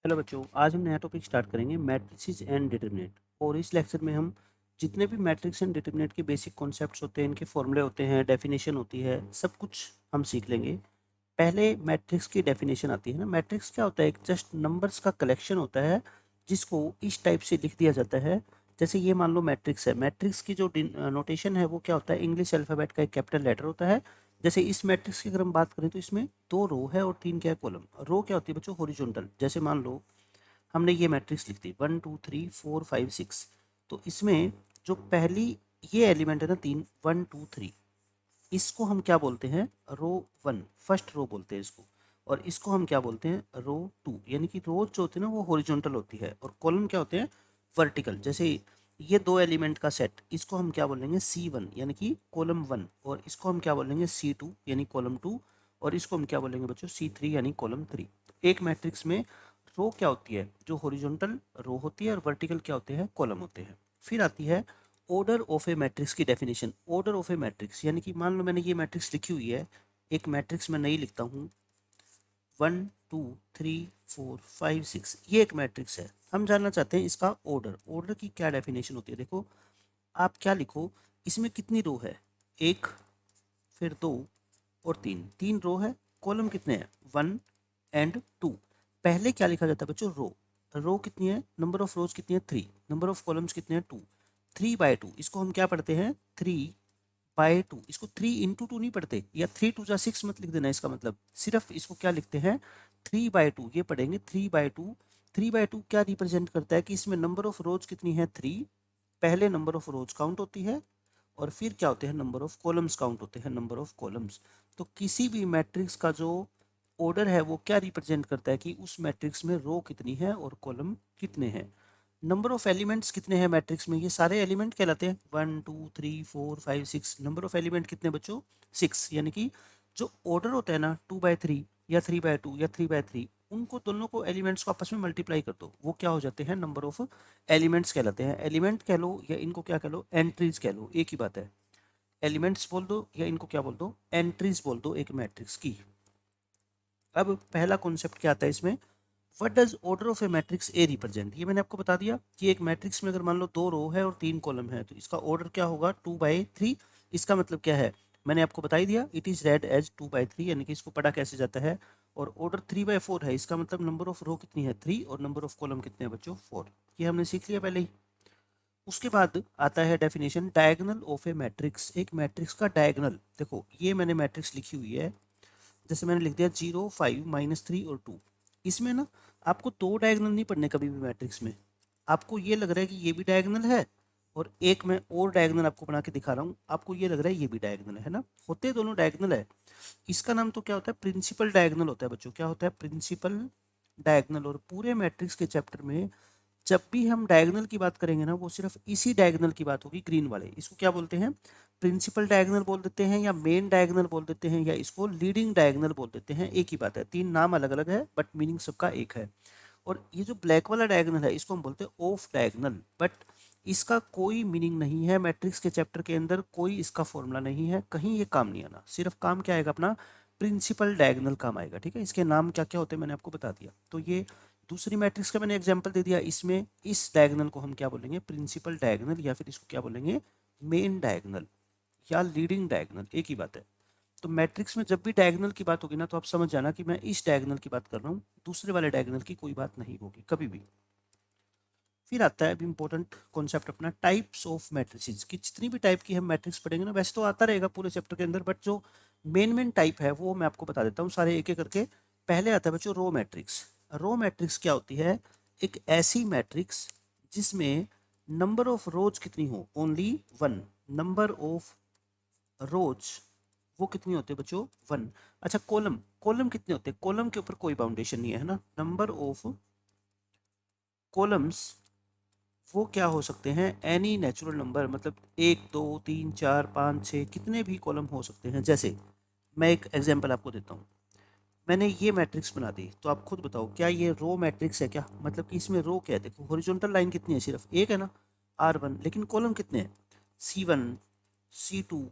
Hello बच्चों, आज हम नया टॉपिक स्टार्ट करेंगे मैट्रिसेस एंड डिटरमिनेंट। और इस लेक्चर में हम जितने भी मैट्रिक्स एंड डिटरमिनेंट के बेसिक कॉन्सेप्ट्स होते हैं, इनके फॉर्मूले होते हैं, डेफिनेशन होती है, सब कुछ हम सीख लेंगे। पहले मैट्रिक्स की डेफिनेशन आती है ना। मैट्रिक्स क्या होता है? एक जस्ट नंबर्स का कलेक्शन होता है जिसको इस टाइप से लिख दिया जाता है। जैसे ये मान लो मैट्रिक्स है, मैट्रिक्स की जो नोटेशन है वो क्या होता है? इंग्लिश अल्फ़ाबेट का एक कैपिटल लेटर होता है। जैसे इस मैट्रिक्स की अगर हम बात करें तो इसमें 2 रो है और 3 क्या है? कॉलम। रो क्या होती है बच्चों? हॉरिजॉन्टल। जैसे मान लो हमने ये मैट्रिक्स लिख दी 1 2 3 4 5 6। तो इसमें जो पहली ये एलिमेंट है ना, 3 1 2 3, इसको हम क्या बोलते हैं? रो 1, फर्स्ट रो बोलते हैं इसको। और इसको हम क्या बोलते हैं? रो 2। यानी कि रो जो होती है ना वो हॉरिजॉन्टल होती है और कॉलम क्या होते हैं? वर्टिकल। जैसे ये दो एलिमेंट का सेट, इसको हम क्या बोलेंगे? C1 यानी कि कॉलम 1। और इसको हम क्या बोलेंगे? C2 यानी कॉलम 2। और इसको हम क्या बोलेंगे बच्चों? C3 यानी कॉलम 3। एक मैट्रिक्स में रो क्या होती है? जो हॉरिजॉन्टल रो होती है, और वर्टिकल क्या होते हैं? कॉलम होते हैं। फिर आती है ऑर्डर ऑफ ए मैट्रिक्स की definition. Order of a matrix यानी कि मान लो मैंने ये मैट्रिक्स लिखी हुई है, एक मैट्रिक्स मैं नहीं लिखता हूँ 1 2 3 4 5 6, ये एक मैट्रिक्स है। हम जानना चाहते हैं इसका ऑर्डर। ऑर्डर की क्या डेफिनेशन होती है? देखो, आप क्या लिखो, इसमें कितनी रो है? एक, फिर दो और तीन। तीन रो है। कॉलम कितने हैं? 1 एंड 2। पहले क्या लिखा जाता है बच्चों? रो। रो कितनी है? नंबर ऑफ रोज कितनी है? 3। नंबर ऑफ कॉलम्स कितने हैं? 2। 3/2, इसको हम क्या पढ़ते हैं? 3/2। इसको 3 into 2 नहीं पढ़ते, या 3 2 जा 6 मत लिख देना। इसका मतलब सिर्फ इसको क्या लिखते हैं? 3/2 ये पढ़ेंगे। 3/2। 3/2 क्या रिप्रेजेंट करता है? कि इसमें नंबर ऑफ रोज कितनी है? 3। पहले नंबर ऑफ रोज काउंट होती है, और फिर क्या होते हैं? नंबर ऑफ कॉलम्स काउंट होते हैं, नंबर ऑफ कॉलम्स। तो किसी भी मैट्रिक्स का जो ऑर्डर है वो क्या रिप्रेजेंट करता है? कि उस मैट्रिक्स में रो कितनी है और कॉलम कितने हैं। नंबर ऑफ एलिमेंट्स कितने हैं मैट्रिक्स में? ये सारे एलिमेंट कहलाते हैं। 1 2 3 4 5 6। नंबर ऑफ एलिमेंट कितने बच्चों? 6। यानी कि जो ऑर्डर होता है ना, 2/3 या 3/2 या 3/3, उनको दोनों को एलिमेंट्स को आपस में मल्टीप्लाई कर दो, वो क्या हो जाते हैं? नंबर ऑफ एलिमेंट्स कहलाते हैं। एलिमेंट कह लो या इनको क्या कह लो? एंट्रीज कह लो, एक ही बात है। एलिमेंट्स बोल दो या इनको क्या बोल दो? एंट्रीज बोल दो एक मैट्रिक्स की। अब पहला कॉन्सेप्ट क्या आता है इसमें? What does order of a matrix A represent? ये मैंने आपको बता दिया कि एक मैट्रिक्स में अगर मान लो 2 रो है और 3 कॉलम है, तो इसका ऑर्डर क्या होगा? 2/3। इसका मतलब क्या है? मैंने आपको बता ही दिया, इट इज रेड एज 2/3, यानी कि इसको पढ़ा कैसे जाता है। और ऑर्डर 3/4 है, इसका मतलब नंबर ऑफ रो कितनी है? 3। और नंबर ऑफ कॉलम कितने हैं बच्चों? 4। ये हमने सीख लिया पहले ही। उसके बाद आता है definition diagonal of a matrix. एक मैट्रिक्स का डायगोनल। देखो, ये मैंने मैट्रिक्स लिखी हुई है, जैसे मैंने लिख दिया 0 5 -3 और 2। इसमें ना आपको 2 डायगोनल नहीं पढ़ने कभी भी मैट्रिक्स में। आपको ये लग रहा है कि ये भी डायगोनल है, और एक मैं और डायगोनल आपको बना के दिखा रहा हूँ, आपको ये लग रहा है ये भी डायगोनल है ना। होते दोनों डायगोनल है। इसका नाम तो क्या होता है? प्रिंसिपल डायगोनल होता है बच्चों। क्या होता है? Principal diagonal. और पूरे मैट्रिक्स के चैप्टर में जब भी हम डायगोनल की बात करेंगे ना, वो सिर्फ इसी डायगोनल की बात होगी, ग्रीन वाले। इसको क्या बोलते हैं? प्रिंसिपल डायगोनल बोल देते हैं, या मेन डायगोनल बोल देते हैं, या इसको लीडिंग डायगोनल बोल देते हैं। एक ही बात है, तीन नाम अलग अलग है बट मीनिंग सबका एक है। और ये जो ब्लैक वाला डायगोनल है, इसको हम बोलते हैं ऑफ डायगोनल। बट इसका कोई मीनिंग नहीं है मैट्रिक्स के चैप्टर के अंदर, कोई इसका फॉर्मूला नहीं है, कहीं ये काम नहीं आना। सिर्फ काम क्या आएगा अपना? प्रिंसिपल डायगोनल काम आएगा। ठीक है, इसके नाम क्या क्या होते हैं मैंने आपको बता दिया। तो ये दूसरी मैट्रिक्स का मैंने एग्जांपल दे दिया। इसमें इस डायगोनल को हम क्या बोलेंगे? प्रिंसिपल डायगोनल, या फिर इसको क्या बोलेंगे? मेन डायगोनल या लीडिंग डायगोनल, एक ही बात है। तो मैट्रिक्स में जब भी डायगोनल की बात होगी ना, तो आप समझ जाना कि मैं इस डायगोनल की बात कर रहा हूँ, दूसरे वाले डायगोनल की कोई बात नहीं होगी कभी भी। फिर आता है अब इम्पोर्टेंट कॉन्सेप्ट अपना, टाइप्स ऑफ मैट्रिसेस। की जितनी भी टाइप की हम मैट्रिक्स पढ़ेंगे ना, वैसे तो आता रहेगा पूरे चैप्टर के अंदर, बट जो मेन मेन टाइप है वो मैं आपको बता देता हूँ सारे एक एक करके। पहले आता है बच्चों रो मैट्रिक्स। रो मैट्रिक्स क्या होती है? एक ऐसी मैट्रिक्स जिसमें नंबर ऑफ रोज कितनी हो? ओनली 1। नंबर ऑफ रोज वो कितनी होती है बच्चों? 1। अच्छा, कॉलम, कॉलम कितने होते हैं? कॉलम के ऊपर कोई बाउंडेशन नहीं है ना। नंबर ऑफ कॉलम्स वो क्या हो सकते हैं? एनी नेचुरल नंबर, मतलब 1 2 3 4 5 6, कितने भी कॉलम हो सकते हैं। जैसे मैं एक एग्जांपल आपको देता हूँ। मैंने ये मैट्रिक्स बना दी, तो आप खुद बताओ क्या ये रो मैट्रिक्स है? क्या मतलब कि इसमें रो क्या है? देखो, हॉरिजॉन्टल लाइन कितनी है? सिर्फ एक है ना, R1। लेकिन कॉलम कितने हैं? C1 C2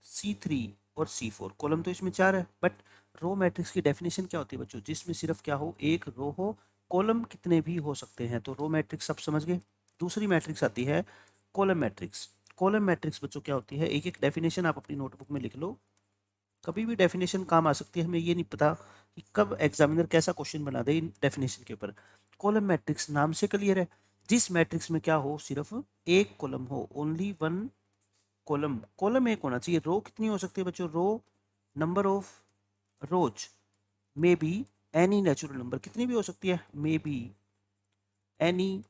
C3 और C4। कॉलम तो इसमें 4 है। बट रो मैट्रिक्स की डेफिनेशन क्या होती है बच्चों? जिसमें सिर्फ क्या हो? एक रो हो, कॉलम कितने भी हो सकते हैं, तो रो मैट्रिक्स सब समझ गए। दूसरी मैट्रिक्स आती है कॉलम मैट्रिक्स। कॉलम मैट्रिक्स बच्चों क्या होती है, एक एक डेफिनेशन आप अपनी नोटबुक में लिख लो, कभी भी डेफिनेशन काम आ सकती है, हमें ये नहीं पता कि कब एग्जामिनर कैसा क्वेश्चन बना दे इन डेफिनेशन के ऊपर। कॉलम मैट्रिक्स नाम से क्लियर है, जिस मैट्रिक्स में क्या हो, सिर्फ एक कॉलम हो, ओनली वन कॉलम। कॉलम एक होना चाहिए। रो कितनी हो सकती है बच्चों, row number of rows may be any natural number, कितनी भी हो सकती है, may be any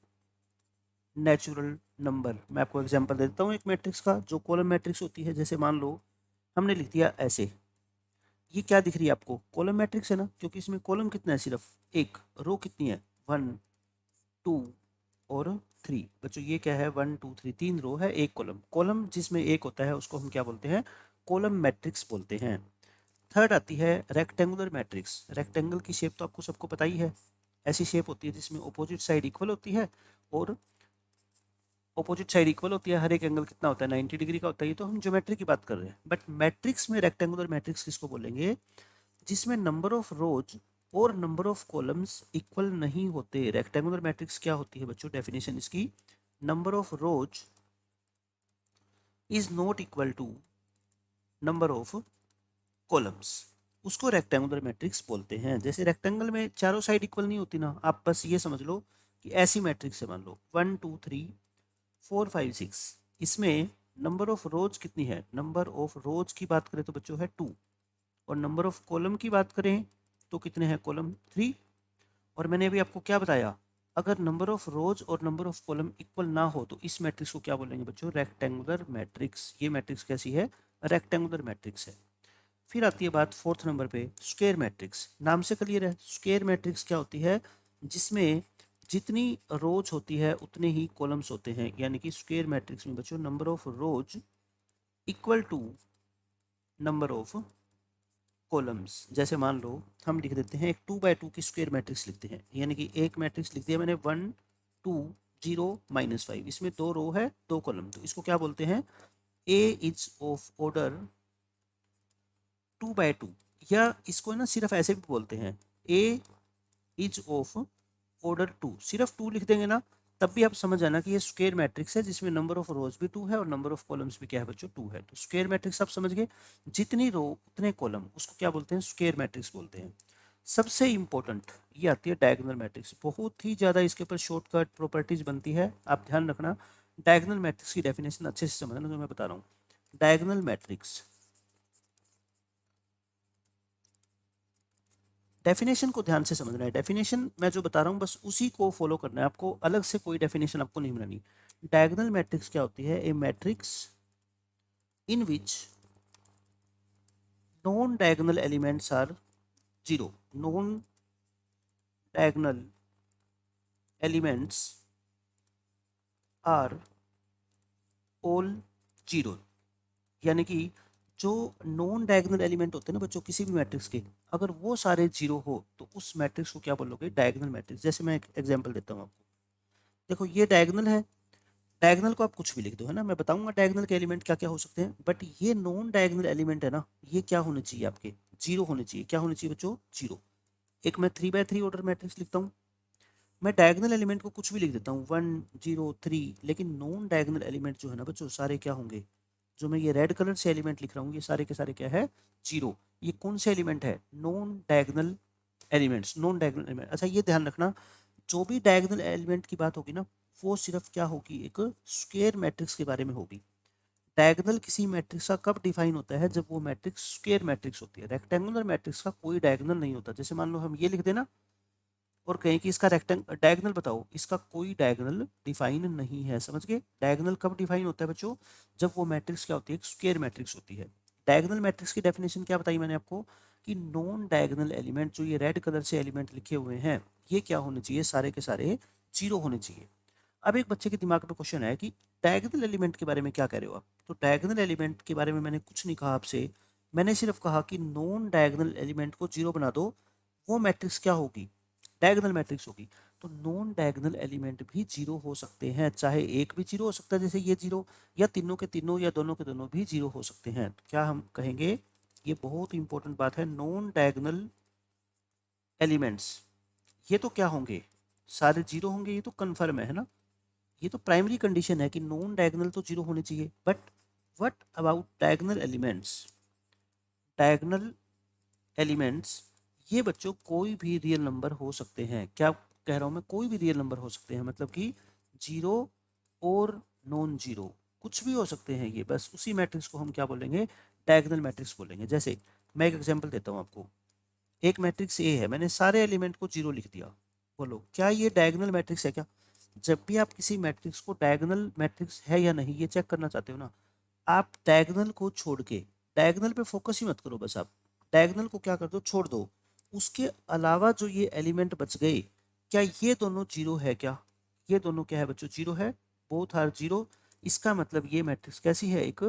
natural number. मैं आपको एग्जांपल दे देता हूँ एक मैट्रिक्स का, जो कॉलम मैट्रिक्स होती है। जैसे मान लो हमने लिख दिया ऐसे, ये क्या दिख रही है आपको, कॉलम मैट्रिक्स है ना, क्योंकि इसमें कॉलम कितना है, सिर्फ एक। रो कितनी है, 1 2 और 3। बच्चों ये क्या है, 1 2 3, 3 रो है, एक कॉलम। कॉलम जिसमें एक होता है उसको हम क्या बोलते हैं, कॉलम मैट्रिक्स बोलते हैं। थर्ड आती है रेक्टेंगुलर मैट्रिक्स। रेक्टेंगल की शेप तो आपको सबको पता ही है, ऐसी शेप होती है जिसमें अपोजिट साइड इक्वल होती है, और अपोजिट साइड इक्वल होती है, हर एक एंगल कितना होता है, 90 डिग्री का होता है। ये तो हम ज्योमेट्री की बात कर रहे हैं, बट मैट्रिक्स में रेक्टेंगुलर मैट्रिक्स किसको बोलेंगे, जिसमें नंबर ऑफ रोज और नंबर ऑफ कॉलम्स इक्वल नहीं होते। रेक्टेंगुलर मैट्रिक्स क्या होती है बच्चों, डेफिनेशन इसकी, number of rows is not equal to number of columns, उसको रेक्टेंगुलर मैट्रिक्स बोलते हैं। जैसे रेक्टेंगल में चारों साइड इक्वल नहीं होती ना, आप बस ये समझ लो कि ऐसी मैट्रिक्स है, मान लो 1 2 3 4 5 6, इसमें नंबर ऑफ रोज कितनी है, नंबर ऑफ रोज की बात करें तो बच्चों है 2, और नंबर ऑफ कॉलम की बात करें तो कितने हैं, कॉलम 3। और मैंने अभी आपको क्या बताया, अगर नंबर ऑफ रोज और नंबर ऑफ कॉलम इक्वल ना हो तो इस मैट्रिक्स को क्या बोलेंगे बच्चों, रेक्टेंगुलर मैट्रिक्स। ये मैट्रिक्स कैसी है, रेक्टेंगुलर मैट्रिक्स है। फिर आती है बात फोर्थ नंबर पे, स्क्वायर मैट्रिक्स। नाम से क्लियर है, स्क्वायर मैट्रिक्स क्या होती है, जिसमें जितनी रोज होती है उतने ही कॉलम्स होते हैं। यानी कि स्क्वायर मैट्रिक्स में बच्चों number of rows equal to number of columns. जैसे मान लो हम लिख देते हैं एक 2 बाय 2 की स्क्वायर मैट्रिक्स लिखते हैं, यानी कि एक मैट्रिक्स लिख दिया मैंने 1 2 0 -5, इसमें 2 रो है 2 कॉलम, तो इसको क्या बोलते हैं, ए इज ऑफ ऑर्डर 2 बाय 2, या इसको ना सिर्फ ऐसे भी बोलते हैं, ए इज ऑफ ऑर्डर 2, सिर्फ 2 लिख देंगे ना, तब भी आप समझ आना कि ये स्क्वायर मैट्रिक्स है, जिसमें नंबर ऑफ रोज भी 2 है और नंबर ऑफ कॉलम्स भी क्या है बच्चों, 2 है। तो स्क्वायर मैट्रिक्स आप समझ गए, जितनी रो उतने कॉलम, उसको क्या बोलते हैं, स्क्वायर मैट्रिक्स बोलते हैं। सबसे इंपॉर्टेंट ये आती है डायगोनल मैट्रिक्स। बहुत ही ज़्यादा इसके ऊपर शॉर्टकट प्रॉपर्टीज बनती है, आप ध्यान रखना। डायगोनल मैट्रिक्स की डेफिनेशन अच्छे से समझना जो मैं बता रहा हूँ। डायगोनल मैट्रिक्स, डेफिनेशन को ध्यान से समझना है। डेफिनेशन मैं जो बता रहा हूँ बस उसी को फॉलो करना है आपको, अलग से कोई डेफिनेशन आपको नहीं बनानी। डायगोनल मैट्रिक्स क्या होती है, a matrix in which non diagonal elements are zero. Non diagonal elements are all zero, यानी कि जो नॉन डायगोनल एलिमेंट होते हैं ना बच्चों किसी भी मैट्रिक्स के, अगर वो सारे जीरो हो तो उस मैट्रिक्स को क्या बोलोगे, डायगोनल मैट्रिक्स। जैसे मैं एक एग्जांपल देता हूँ आपको, देखो ये डायगोनल है, डायगोनल को आप कुछ भी लिख दो, है ना, मैं बताऊंगा डायगोनल के एलिमेंट क्या क्या हो सकते हैं, बट ये नॉन डायगोनल एलिमेंट है ना, ये क्या होने चाहिए आपके, जीरो होने चाहिए। क्या होने चाहिए बच्चों, जीरो। एक मैं 3 बाय 3 ऑर्डर मैट्रिक्स लिखता हूँ, मैं डायगोनल एलिमेंट को कुछ भी लिख देता हूँ 1 0 3, लेकिन नॉन डायगोनल एलिमेंट जो है ना बच्चों सारे क्या होंगे, जो मैं ये रेड कलर से एलिमेंट लिख रहा हूँ ये सारे के सारे क्या है, जीरो। ये कौन से एलिमेंट है, non diagonal elements, non diagonal element. अच्छा ये ध्यान रखना, जो भी डायगोनल एलिमेंट की बात होगी ना, वो सिर्फ क्या होगी, एक स्क्वायर मैट्रिक्स के बारे में होगी। डायगोनल किसी मैट्रिक्स का कब डिफाइन होता है, जब वो मैट्रिक्स स्क्वायर मैट्रिक्स होती है। रेक्टेंगुलर मैट्रिक्स का कोई डायगोनल नहीं होता। जैसे मान लो हम ये लिख देना और कहें कि इसका डायगोनल बताओ, इसका कोई डायगोनल डिफाइन नहीं है। समझ गए, डायगोनल कब डिफाइन होता है बच्चों, जब वो मैट्रिक्स क्या होती है, एक स्क्वायर मैट्रिक्स होती है। डायगोनल मैट्रिक्स की डेफिनेशन क्या बताई मैंने आपको, कि नॉन डायगोनल एलिमेंट, जो ये रेड कलर से एलिमेंट लिखे हुए हैं, ये क्या होने चाहिए, सारे के सारे जीरो होने चाहिए। अब एक बच्चे के दिमाग में क्वेश्चन है कि डायगोनल एलिमेंट के बारे में क्या कह रहे हो आप। तो डायगोनल एलिमेंट के बारे में मैंने कुछ नहीं कहा आपसे, मैंने सिर्फ कहा कि नॉन डायगोनल एलिमेंट को जीरो बना दो, वो मैट्रिक्स क्या होगी, डायगोनल मैट्रिक्स होगी। तो नॉन डायगोनल एलिमेंट भी जीरो हो सकते हैं, चाहे एक भी जीरो हो सकता है जैसे ये जीरो, या तीनों के तीनों या दोनों के दोनों भी जीरो हो सकते हैं। तो क्या हम कहेंगे, ये बहुत इंपॉर्टेंट बात है, नॉन डायगोनल एलिमेंट्स ये तो क्या होंगे, सारे जीरो होंगे, ये तो कन्फर्म है ना, ये तो प्राइमरी कंडीशन है कि नॉन डायगोनल तो जीरो होने चाहिए। But what about diagonal elements? Diagonal elements ये बच्चों कोई भी रियल नंबर हो सकते हैं। क्या कह रहा हूँ मैं? कोई भी रियल नंबर हो सकते हैं, मतलब कि जीरो और नॉन जीरो कुछ भी हो सकते हैं ये। बस उसी मैट्रिक्स को हम क्या बोलेंगे? डायगोनल मैट्रिक्स बोलेंगे। जैसे मैं एक एग्जांपल देता हूँ आपको। एक मैट्रिक्स ए है, मैंने सारे एलिमेंट को जीरो लिख दिया। बोलो क्या ये डायगोनल मैट्रिक्स है क्या? जब भी आप किसी मैट्रिक्स को डायगोनल मैट्रिक्स है या नहीं ये चेक करना चाहते हो ना, आप डायगोनल को छोड़ के, डायगोनल पे फोकस ही मत करो, बस आप डायगोनल को क्या कर दो? छोड़ दो। उसके अलावा जो ये एलिमेंट बच गए, क्या ये दोनों जीरो है क्या? ये दोनों क्या है बच्चों? जीरो है। Both are zero. इसका मतलब ये मैट्रिक्स कैसी है? एक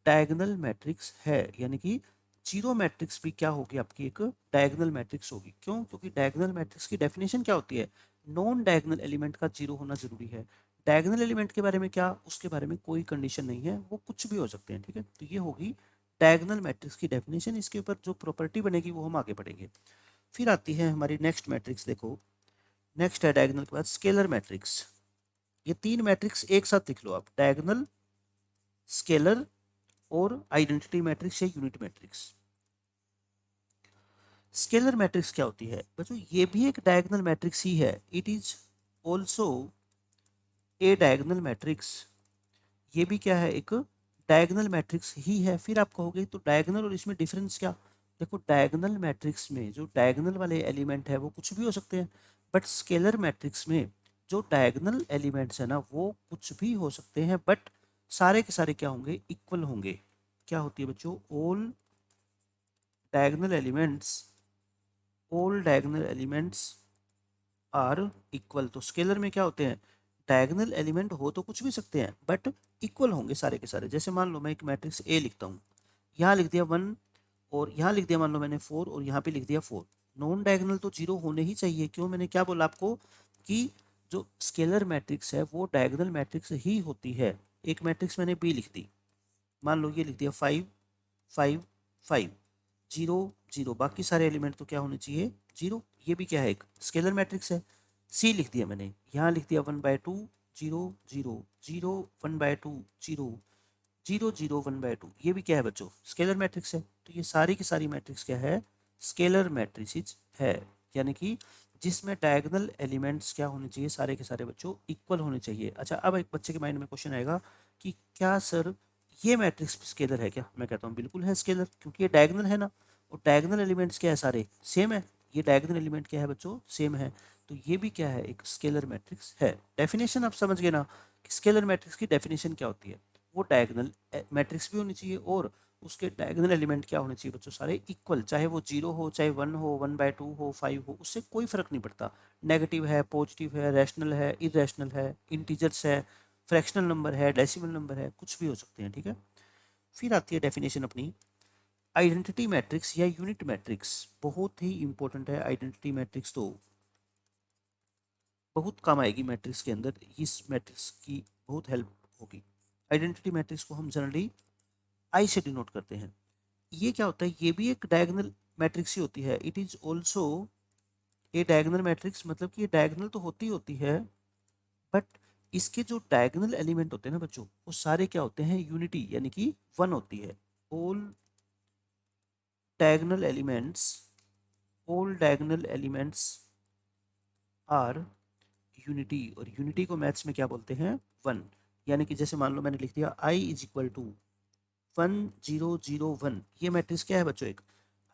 डायगोनल मैट्रिक्स है। यानी कि जीरो मैट्रिक्स भी क्या होगी? आपकी एक डायगोनल मैट्रिक्स होगी। क्यों? क्योंकि डायगोनल मैट्रिक्स की डेफिनेशन क्या होती है? नॉन डायगोनल एलिमेंट का जीरो होना जरूरी है। डायगोनल एलिमेंट के बारे में क्या? उसके बारे में कोई कंडीशन नहीं है, वो कुछ भी हो सकते हैं। ठीक है, तो ये होगी डायगोनल मैट्रिक्स की डेफिनेशन। इसके ऊपर जो प्रॉपर्टी बनेगी वो हम आगे पढ़ेंगे। फिर आती है हमारी नेक्स्ट मैट्रिक्स। देखो नेक्स्ट है डायगोनल के बाद स्केलर मैट्रिक्स। ये तीन मैट्रिक्स एक साथ लिख लो आप, डायगोनल, स्केलर और आइडेंटिटी मैट्रिक्स या यूनिट मैट्रिक्स। स्केलर मैट्रिक्स क्या होती है बच्चों? ये भी एक डायगोनल मैट्रिक्स ही है। It is also a diagonal matrix. ये भी क्या है? एक डायगोनल मैट्रिक्स ही है। फिर आप कहोगे तो डायगोनल और इसमें डिफरेंस क्या? देखो डायगोनल मैट्रिक्स में जो डायगोनल वाले एलिमेंट है वो कुछ भी हो सकते हैं, बट स्केलर मैट्रिक्स में जो डायगोनल एलिमेंट्स है ना वो कुछ भी हो सकते हैं, बट सारे के सारे क्या होंगे? इक्वल होंगे। क्या होती है बच्चों? Diagonal elements all diagonal elements are equal. तो स्केलर में क्या होते हैं? डायगोनल एलिमेंट हो तो कुछ भी सकते हैं, बट इक्वल होंगे सारे के सारे। जैसे मान लो मैं एक मैट्रिक्स ए लिखता हूँ, यहाँ लिख दिया वन, और यहाँ लिख दिया मान लो मैंने फोर, और यहाँ पे लिख दिया फोर। नॉन डायगोनल तो जीरो होने ही चाहिए। क्यों? मैंने क्या बोला आपको कि जो स्केलर मैट्रिक्स है वो डायगोनल मैट्रिक्स ही होती है। एक मैट्रिक्स मैंने बी लिख दी, मान लो ये लिख दिया five five five, zero zero, बाकी सारे एलिमेंट तो क्या होने चाहिए? जीरो। ये भी क्या है? एक स्केलर मैट्रिक्स है। सी लिख दिया मैंने, यहाँ लिख दिया one by two, zero zero zero, one by two, zero zero zero, one by two. ये भी क्या है बच्चों? स्केलर मैट्रिक्स है। तो ये सारी की सारी मैट्रिक्स क्या है? स्केलर मैट्रिसेस है। यानी कि जिसमें डायगोनल एलिमेंट्स क्या होने चाहिए? सारे के सारे बच्चों इक्वल होने चाहिए। अच्छा, अब एक बच्चे के माइंड में क्वेश्चन आएगा कि क्या सर ये मैट्रिक्स स्केलर है क्या? मैं कहता हूँ बिल्कुल है स्केलर, क्योंकि ये डायगोनल है ना, और डायगोनल एलिमेंट्स क्या है? सारे सेम है। ये डायगोनल एलिमेंट क्या है बच्चों? सेम है। तो ये भी क्या है? एक स्केलर मैट्रिक्स है। डेफिनेशन आप समझ गए ना कि स्केलर मैट्रिक्स की डेफिनेशन क्या होती है? वो डायगोनल मैट्रिक्स भी होनी चाहिए, और उसके डायगोनल एलिमेंट क्या होने चाहिए बच्चों? सारे इक्वल। चाहे वो जीरो हो, चाहे वन हो, वन बाय टू हो, फाइव हो, उससे कोई फर्क नहीं पड़ता। नेगेटिव है, पॉजिटिव है, रैशनल है, इरेशनल है, इंटीजर्स है, फ्रैक्शनल नंबर है, डेसिमल नंबर है, कुछ भी हो सकते हैं। ठीक है, फिर आती है डेफिनेशन अपनी आइडेंटिटी मैट्रिक्स या यूनिट मैट्रिक्स। बहुत ही इंपॉर्टेंट है आइडेंटिटी मैट्रिक्स, तो बहुत काम आएगी मैट्रिक्स के अंदर। इस मैट्रिक्स की बहुत हेल्प होगी। आइडेंटिटी मैट्रिक्स को हम जनरली आई से डिनोट करते हैं। ये क्या होता है? ये भी एक डायगोनल मैट्रिक्स ही होती है। It is also a diagonal matrix. मतलब कि ये डायगोनल तो होती है, बट इसके जो डायगोनल एलिमेंट होते हैं ना बच्चों, वो सारे क्या होते हैं? यूनिटी, यानी कि वन होती है। All diagonal elements all diagonal elements are unity. और यूनिटी को मैथ्स में क्या बोलते हैं? वन। यानी कि जैसे मान लो मैंने लिख दिया I is equal to one zero zero one. ये मैट्रिक्स क्या है बच्चों? एक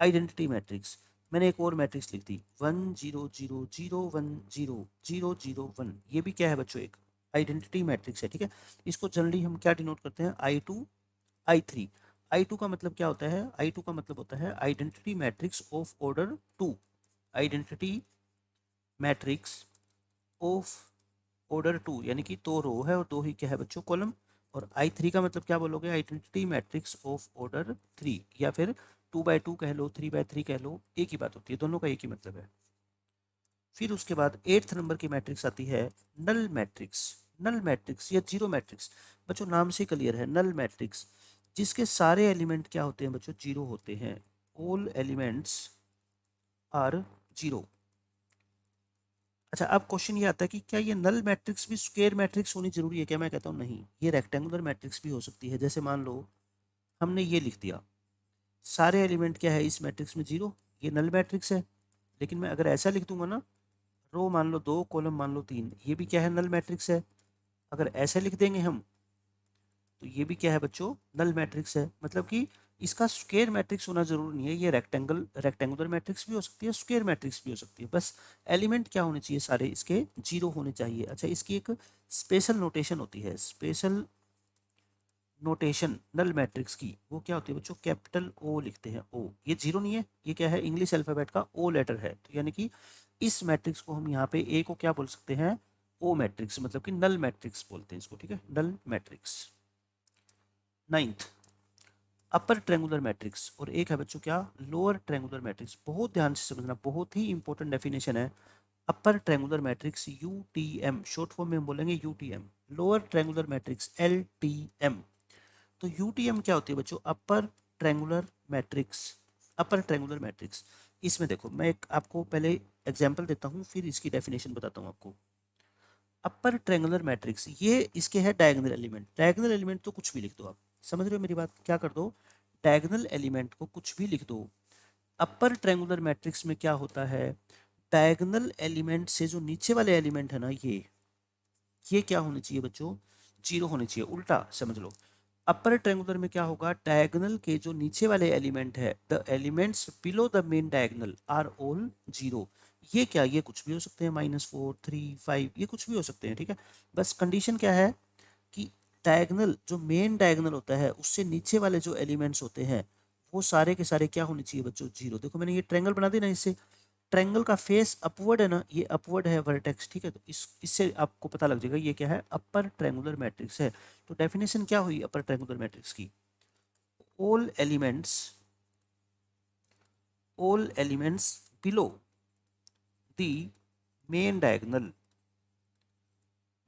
आइडेंटिटी मैट्रिक्स। मैंने एक और मैट्रिक्स लिख दी, one zero zero zero one zero zero zero one. ये भी क्या है बच्चों? एक आइडेंटिटी मैट्रिक्स है। ठीक है, इसको जनरली हम क्या डिनोट करते हैं? I two, I three. I two का मतलब क्या होता है? आई टू का मतलब होता है identity matrix of order two. Identity matrix of order two, यानी कि दो रो है और दो ही क्या है बच्चों? कॉलम। और आई थ्री का मतलब क्या बोलोगे? Identity matrix of order three, या फिर टू बाय टू कह लो, थ्री बाय थ्री कह लो, एक ही बात होती है, दोनों का एक ही मतलब है। फिर उसके बाद एट्थ नंबर की मैट्रिक्स आती है नल मैट्रिक्स। नल मैट्रिक्स या जीरो मैट्रिक्स, बच्चों नाम से क्लियर है, नल मैट्रिक्स जिसके सारे एलिमेंट क्या होते हैं बच्चों? जीरो होते हैं। All elements are zero. अच्छा, अब क्वेश्चन ये आता है कि क्या ये नल मैट्रिक्स भी स्क्वायर मैट्रिक्स होनी जरूरी है क्या? मैं कहता हूँ नहीं, ये रेक्टेंगुलर मैट्रिक्स भी हो सकती है। जैसे मान लो हमने ये लिख दिया, सारे एलिमेंट क्या है इस मैट्रिक्स में? जीरो। ये नल मैट्रिक्स है। लेकिन मैं अगर ऐसा लिख दूंगा ना, रो मान लो 2, कॉलम मान लो 3, ये भी क्या है? नल मैट्रिक्स है। अगर ऐसे लिख देंगे हम, तो ये भी क्या है बच्चों? नल मैट्रिक्स है। मतलब कि इसका स्क्वायर मैट्रिक्स होना जरूरी नहीं है। ये रेक्टेंगुलर मैट्रिक्स भी हो सकती है, स्क्वायर मैट्रिक्स भी हो सकती है। बस एलिमेंट क्या होने चाहिए? सारे इसके जीरो होने चाहिए। अच्छा, इसकी एक स्पेशल नोटेशन होती है, स्पेशल नोटेशन नल मैट्रिक्स की। वो क्या होती है बच्चों? कैपिटल ओ लिखते हैं, ओ। ये जीरो नहीं है, ये क्या है? इंग्लिश अल्फाबेट का ओ लेटर है। तो यानी कि इस मैट्रिक्स को हम यहाँ पे ए को क्या बोल सकते हैं? ओ मैट्रिक्स, मतलब कि नल मैट्रिक्स बोलते हैं इसको, ठीक है? Null matrix. Ninth, upper triangular matrix, और एक है बच्चों क्या? Lower triangular matrix. बहुत ध्यान से समझना, बहुत ही इंपॉर्टेंट डेफिनेशन है। Upper triangular matrix UTM, short form में हम बोलेंगे UTM. Lower triangular matrix LTM. तो यूटीएम क्या होती है बच्चों? Upper triangular matrix. Upper triangular matrix. इसमें देखो, मैं एक आपको पहले एग्जांपल देता हूँ, फिर इसकी डेफिनेशन बताता हूँ आपको। अपर ट्रायंगुलर मैट्रिक्स, ये इसके है डायगोनल एलिमेंट। डायगोनल एलिमेंट तो कुछ भी लिख दो आप, समझ रहे हो मेरी बात? क्या कर दो? डायगोनल एलिमेंट को कुछ भी लिख दो। अपर ट्रायंगुलर मैट्रिक्स में क्या होता है? डायगोनल एलिमेंट से जो नीचे वाले एलिमेंट है ना, ये क्या होने चाहिए बच्चों? जीरो होने चाहिए। उल्टा समझ लो, अपर ट्रायंगुलर में क्या होगा? डायगोनल के जो नीचे वाले एलिमेंट है, the elements below the main diagonal are all zero. ये क्या? ये कुछ भी हो सकते हैं, -4, 3, 5, ये कुछ भी हो सकते हैं, ठीक है? बस कंडीशन क्या है कि डायगोनल, जो मेन डायगोनल होता है, उससे नीचे वाले जो एलिमेंट्स होते हैं, वो सारे के सारे क्या होने चाहिए बच्चों? जीरो। देखो मैंने ये ट्रायंगल बना दी ना, इससे ट्रायंगल का फेस अपवर्ड है ना, ये अपवर्ड है वर्टेक्स, ठीक है? तो इससे आपको पता लग जाएगा ये क्या है? अपर ट्रायंगुलर मैट्रिक्स है। तो डेफिनेशन क्या हुई अपर ट्रायंगुलर मैट्रिक्स की? All elements, all elements below the main diagonal,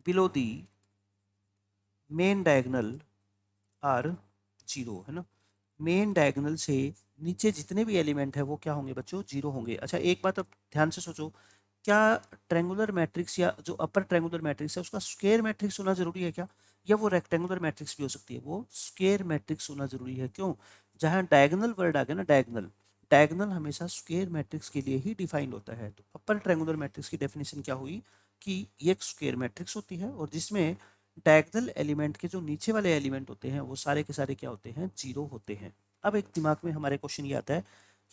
below the main diagonal are zero, है ना? मेन डायगोनल से नीचे जितने भी एलिमेंट है वो क्या होंगे बच्चों? जीरो होंगे। अच्छा, एक बात अब ध्यान से सोचो, क्या ट्रायंगुलर मैट्रिक्स या जो अपर ट्रायंगुलर मैट्रिक्स है उसका स्क्वायर मैट्रिक्स होना जरूरी है क्या? या वो रेक्टेंगुलर मैट्रिक्स भी हो सकती है? वो स्क्वायर मैट्रिक्स होना जरूरी है। क्यों? जहां डायगोनल वर्ड आ गया ना, डायगोनल, डायगोनल हमेशा स्क्वायर मैट्रिक्स के लिए ही डिफाइंड होता है। तो अपर ट्रायंगुलर मैट्रिक्स की डेफिनेशन क्या हुई कि ये एक स्क्वायर मैट्रिक्स होती है, और जिसमें डायगोनल एलिमेंट के जो नीचे वाले एलिमेंट होते हैं वो सारे के सारे क्या होते हैं? जीरो होते हैं। अब एक दिमाग में हमारे क्वेश्चन ये आता है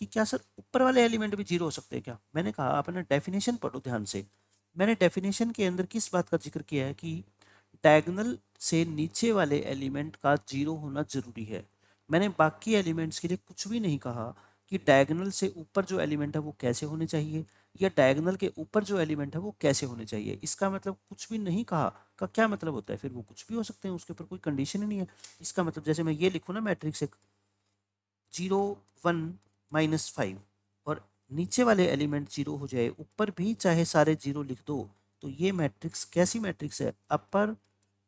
कि क्या सर ऊपर वाले एलिमेंट भी जीरो हो सकते हैं क्या? मैंने कहा आप ना डेफिनेशन पढ़ो ध्यान से। मैंने डेफिनेशन के अंदर किस बात का जिक्र किया है कि डायगोनल से नीचे वाले एलिमेंट का जीरो होना जरूरी है। मैंने बाकी एलिमेंट्स के लिए कुछ भी नहीं कहा कि डायगोनल से ऊपर जो एलिमेंट है वो कैसे होने चाहिए, या डायगोनल के ऊपर जो एलिमेंट है वो कैसे होने चाहिए। इसका मतलब कुछ भी नहीं कहा। का क्या मतलब होता है? फिर वो कुछ भी हो सकते हैं, उसके ऊपर कोई कंडीशन ही नहीं है। इसका मतलब जैसे मैं ये लिखूँ ना मैट्रिक्स एक, 0, 1, -5, और नीचे वाले एलिमेंट जीरो हो जाए, ऊपर भी चाहे सारे जीरो लिख दो, तो ये मैट्रिक्स कैसी मैट्रिक्स है? Upper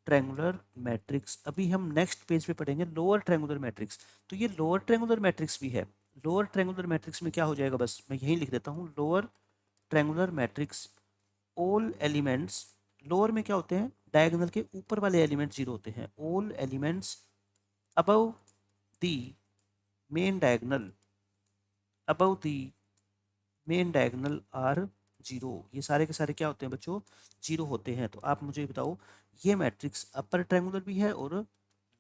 triangular matrix. अभी हम नेक्स्ट पेज पे पढ़ेंगे लोअर ट्रायंगुलर मैट्रिक्स। तो ये लोअर ट्रायंगुलर मैट्रिक्स भी है। लोअर ट्रायंगुलर मैट्रिक्स में क्या हो जाएगा? बस मैं यही लिख देता हूँ, lower triangular matrix, all elements. Lower में क्या होते हैं? डायगोनल के ऊपर वाले एलिमेंट जीरो होते हैं। All elements above the main diagonal, above the main diagonal are zero. ये सारे के सारे क्या होते हैं बच्चों? जीरो होते हैं। तो आप मुझे बताओ, ये मैट्रिक्स अपर ट्रायंगुलर भी है और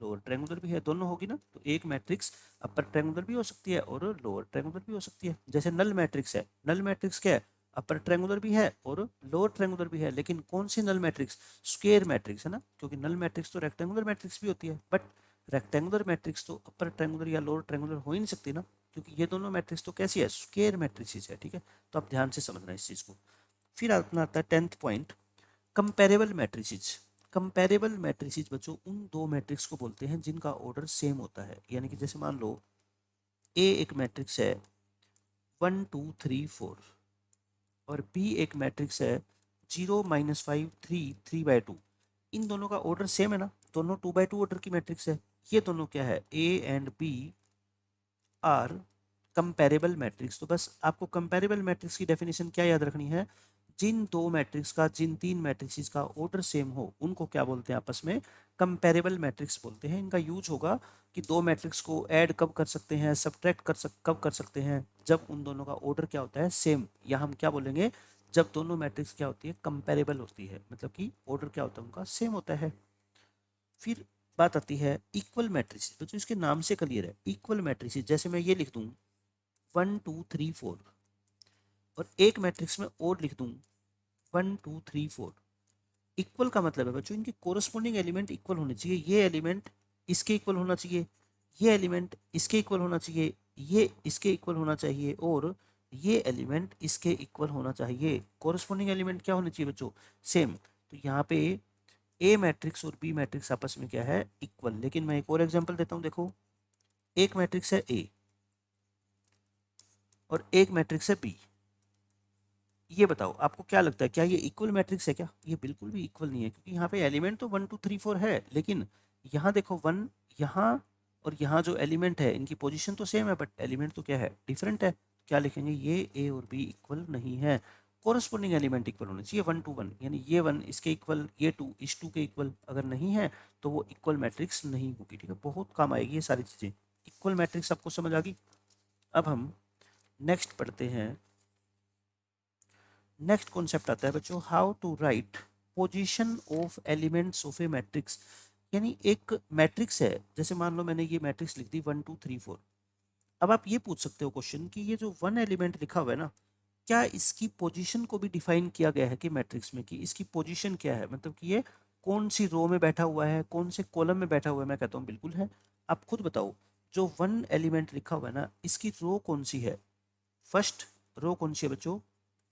लोअर ट्रायंगुलर भी है, दोनों होगी ना? तो एक मैट्रिक्स अपर ट्रायंगुलर भी हो सकती है और लोअर ट्रायंगुलर भी हो सकती है। जैसे नल मैट्रिक्स है, नल मैट्रिक्स क्या है? अपर ट्रायंगुलर भी है और लोअर ट्रायंगुलर भी है। लेकिन कौन सी नल मैट्रिक्स? स्क्वायर मैट्रिक्स, है ना? क्योंकि नल मैट्रिक्स तो रेक्टेंगुलर मैट्रिक्स भी होती है, बट रेक्टेंगुलर मैट्रिक्स तो अपर ट्रायंगुलर या लोअर ट्रायंगुलर हो ही नहीं सकती ना, क्योंकि ये दोनों मैट्रिक्स तो कैसी है? स्क्वायर मैट्रिक्स है, ठीक है? तो आप ध्यान से समझना इस चीज़ को। फिर अपना आता है 10th point, comparable matrices. Comparable matrices बच्चों उन दो मैट्रिक्स को बोलते हैं जिनका ऑर्डर सेम होता है। यानी कि जैसे मान लो ए एक मैट्रिक्स है 1, 2, 3, 4, और बी एक मैट्रिक्स है 0, -5, 3, 3/2। इन दोनों का ऑर्डर सेम है ना, दोनों 2/2 ऑर्डर की मैट्रिक्स है। ये दोनों क्या है? A and B are comparable matrix. तो बस आपको कंपेरेबल मैट्रिक्स की डेफिनेशन क्या याद रखनी है? जिन दो मैट्रिक्स का, जिन तीन मैट्रिक्स का ऑर्डर सेम हो, उनको क्या बोलते हैं आपस में? कंपेरेबल मैट्रिक्स बोलते हैं। इनका यूज होगा कि दो मैट्रिक्स को ऐड कब कर सकते हैं, सब्ट्रैक्ट कब कर सकते हैं, जब उन दोनों का ऑर्डर क्या होता है? सेम। या हम क्या बोलेंगे? जब दोनों मैट्रिक्स क्या होती है? कंपेरेबल होती है, मतलब कि ऑर्डर क्या होता है उनका? सेम होता है। फिर बात आती है इक्वल मैट्रिक्स। तो जो इसके नाम से क्लियर है, इक्वल मैट्रिक्स, जैसे मैं ये लिख दूं 1 2 3 4, और एक मैट्रिक्स में और लिख दूं 1 2 3 4। इक्वल का मतलब है बच्चों इनके कोरस्पॉन्डिंग एलिमेंट इक्वल होने चाहिए। ये एलिमेंट इसके इक्वल होना चाहिए, ये एलिमेंट इसके इक्वल होना चाहिए, ये इसके इक्वल होना चाहिए, और ये एलिमेंट इसके इक्वल होना चाहिए। कोरस्पॉन्डिंग एलिमेंट क्या होने चाहिए बच्चों? सेम। तो यहाँ पे ए मैट्रिक्स और बी मैट्रिक्स आपस में क्या है? इक्वल। लेकिन मैं एक और एग्जांपल देता हूँ, देखो एक मैट्रिक्स है ए और एक मैट्रिक्स है बी। ये बताओ आपको क्या लगता है, क्या ये इक्वल मैट्रिक्स है क्या? ये बिल्कुल भी इक्वल नहीं है, क्योंकि यहाँ पे एलिमेंट तो 1 2 3 4 है, लेकिन यहाँ देखो 1 यहाँ और यहाँ जो एलिमेंट है इनकी पोजीशन तो सेम है, बट एलिमेंट तो क्या है? डिफरेंट है। क्या लिखेंगे? ये ए और बी इक्वल नहीं है। कोरस्पॉन्डिंग एलिमेंट इक्वल होने चाहिए 1 to 1, यानी ये 1 इसके इक्वल, ये 2 इस 2 के इक्वल। अगर नहीं है तो वो इक्वल मैट्रिक्स नहीं होगी। ठीक है, बहुत काम आएगी ये सारी चीज़ें। इक्वल मैट्रिक्स आपको समझ आ गई। अब हम नेक्स्ट पढ़ते हैं। नेक्स्ट कॉन्सेप्ट आता है बच्चों, how to write position of elements of a matrix. यानी एक मैट्रिक्स है, जैसे मान लो मैंने ये मैट्रिक्स लिख दी 1 2 3 4। अब आप ये पूछ सकते हो क्वेश्चन कि ये जो वन एलिमेंट लिखा हुआ है ना, क्या इसकी पोजीशन को भी डिफाइन किया गया है कि मैट्रिक्स में, कि इसकी पोजीशन क्या है, मतलब कि ये कौन सी रो में बैठा हुआ है, कौन से कॉलम में बैठा हुआ है? मैं कहता हूँ बिल्कुल है। आप खुद बताओ, जो वन एलिमेंट लिखा हुआ है ना, इसकी रो कौन सी है? फर्स्ट। रो कौन सी है बच्चों?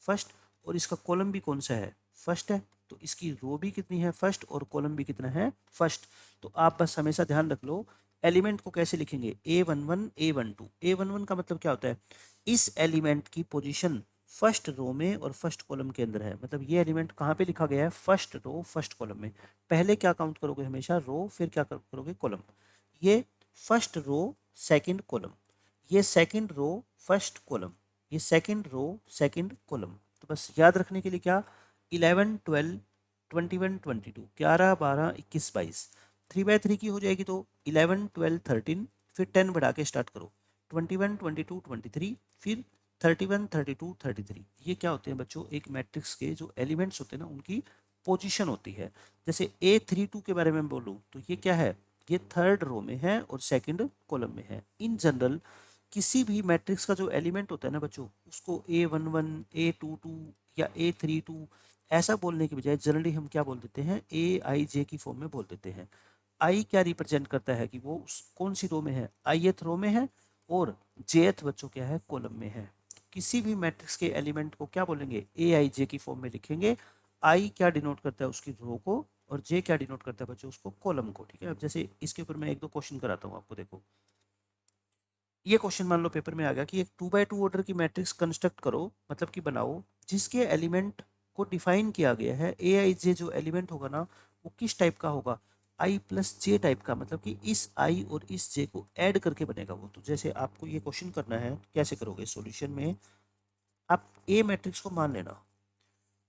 फर्स्ट। और इसका कॉलम भी कौन सा है? फर्स्ट है। तो इसकी रो भी कितनी है? फर्स्ट। और कॉलम भी कितना है? फर्स्ट। तो आप बस हमेशा ध्यान रख लो, एलिमेंट को कैसे लिखेंगे? A11 A12। A11 का मतलब क्या होता है? इस एलिमेंट की पोजीशन फर्स्ट रो में और फर्स्ट कॉलम के अंदर है। मतलब ये एलिमेंट कहाँ पे लिखा गया है? फर्स्ट रो फर्स्ट कॉलम में। पहले क्या काउंट करोगे? हमेशा रो, फिर क्या करोगे? कॉलम। ये फर्स्ट रो सेकंड कॉलम, ये सेकंड रो फर्स्ट कॉलम, ये सेकंड रो सेकंड कॉलम। तो बस याद रखने के लिए क्या, 11 12 21 22, 11 12 21 22, 3/3 की हो जाएगी तो 11 12 13, फिर 10 बढ़ा के स्टार्ट करो, 21 22 23, फिर 31 32 33। ये क्या होते हैं बच्चों? एक मैट्रिक्स के जो एलिमेंट्स होते हैं ना, उनकी पोजीशन होती है। जैसे A32 के बारे में बोलूँ तो ये क्या है? ये थर्ड रो में है और सेकंड कॉलम में है। इन जनरल किसी भी मैट्रिक्स का जो एलिमेंट होता है ना बच्चों, उसको A11 A22 या A32 ऐसा बोलने के बजाय जनरली हम क्या बोल देते हैं? AIJ की फॉर्म में बोल देते हैं। आई क्या रिप्रेजेंट करता है कि वो उस कौन सी रो में है? आईएथ रो में है, और जेथ बच्चों क्या है? कॉलम में है। किसी भी मैट्रिक्स के एलिमेंट को क्या बोलेंगे? AIJ की फॉर्म में लिखेंगे। आई क्या डिनोट करता है? उसकी रो को। और जे क्या डिनोट करता है बच्चों? उसको, कॉलम को। ठीक है, अब जैसे इसके ऊपर मैं एक दो क्वेश्चन कराता हूँ आपको। देखो ये क्वेश्चन मान लो पेपर में आ गया कि एक 2 by 2 ऑर्डर की मैट्रिक्स कंस्ट्रक्ट करो, मतलब कि बनाओ, जिसके एलिमेंट को डिफाइन किया गया है। AIJ जो एलिमेंट होगा ना, वो किस टाइप का होगा? I+J टाइप का, मतलब कि इस I और इस J को ऐड करके बनेगा वो। तो जैसे आपको ये क्वेश्चन करना है, कैसे करोगे सॉल्यूशन में? आप ए मैट्रिक्स को मान लेना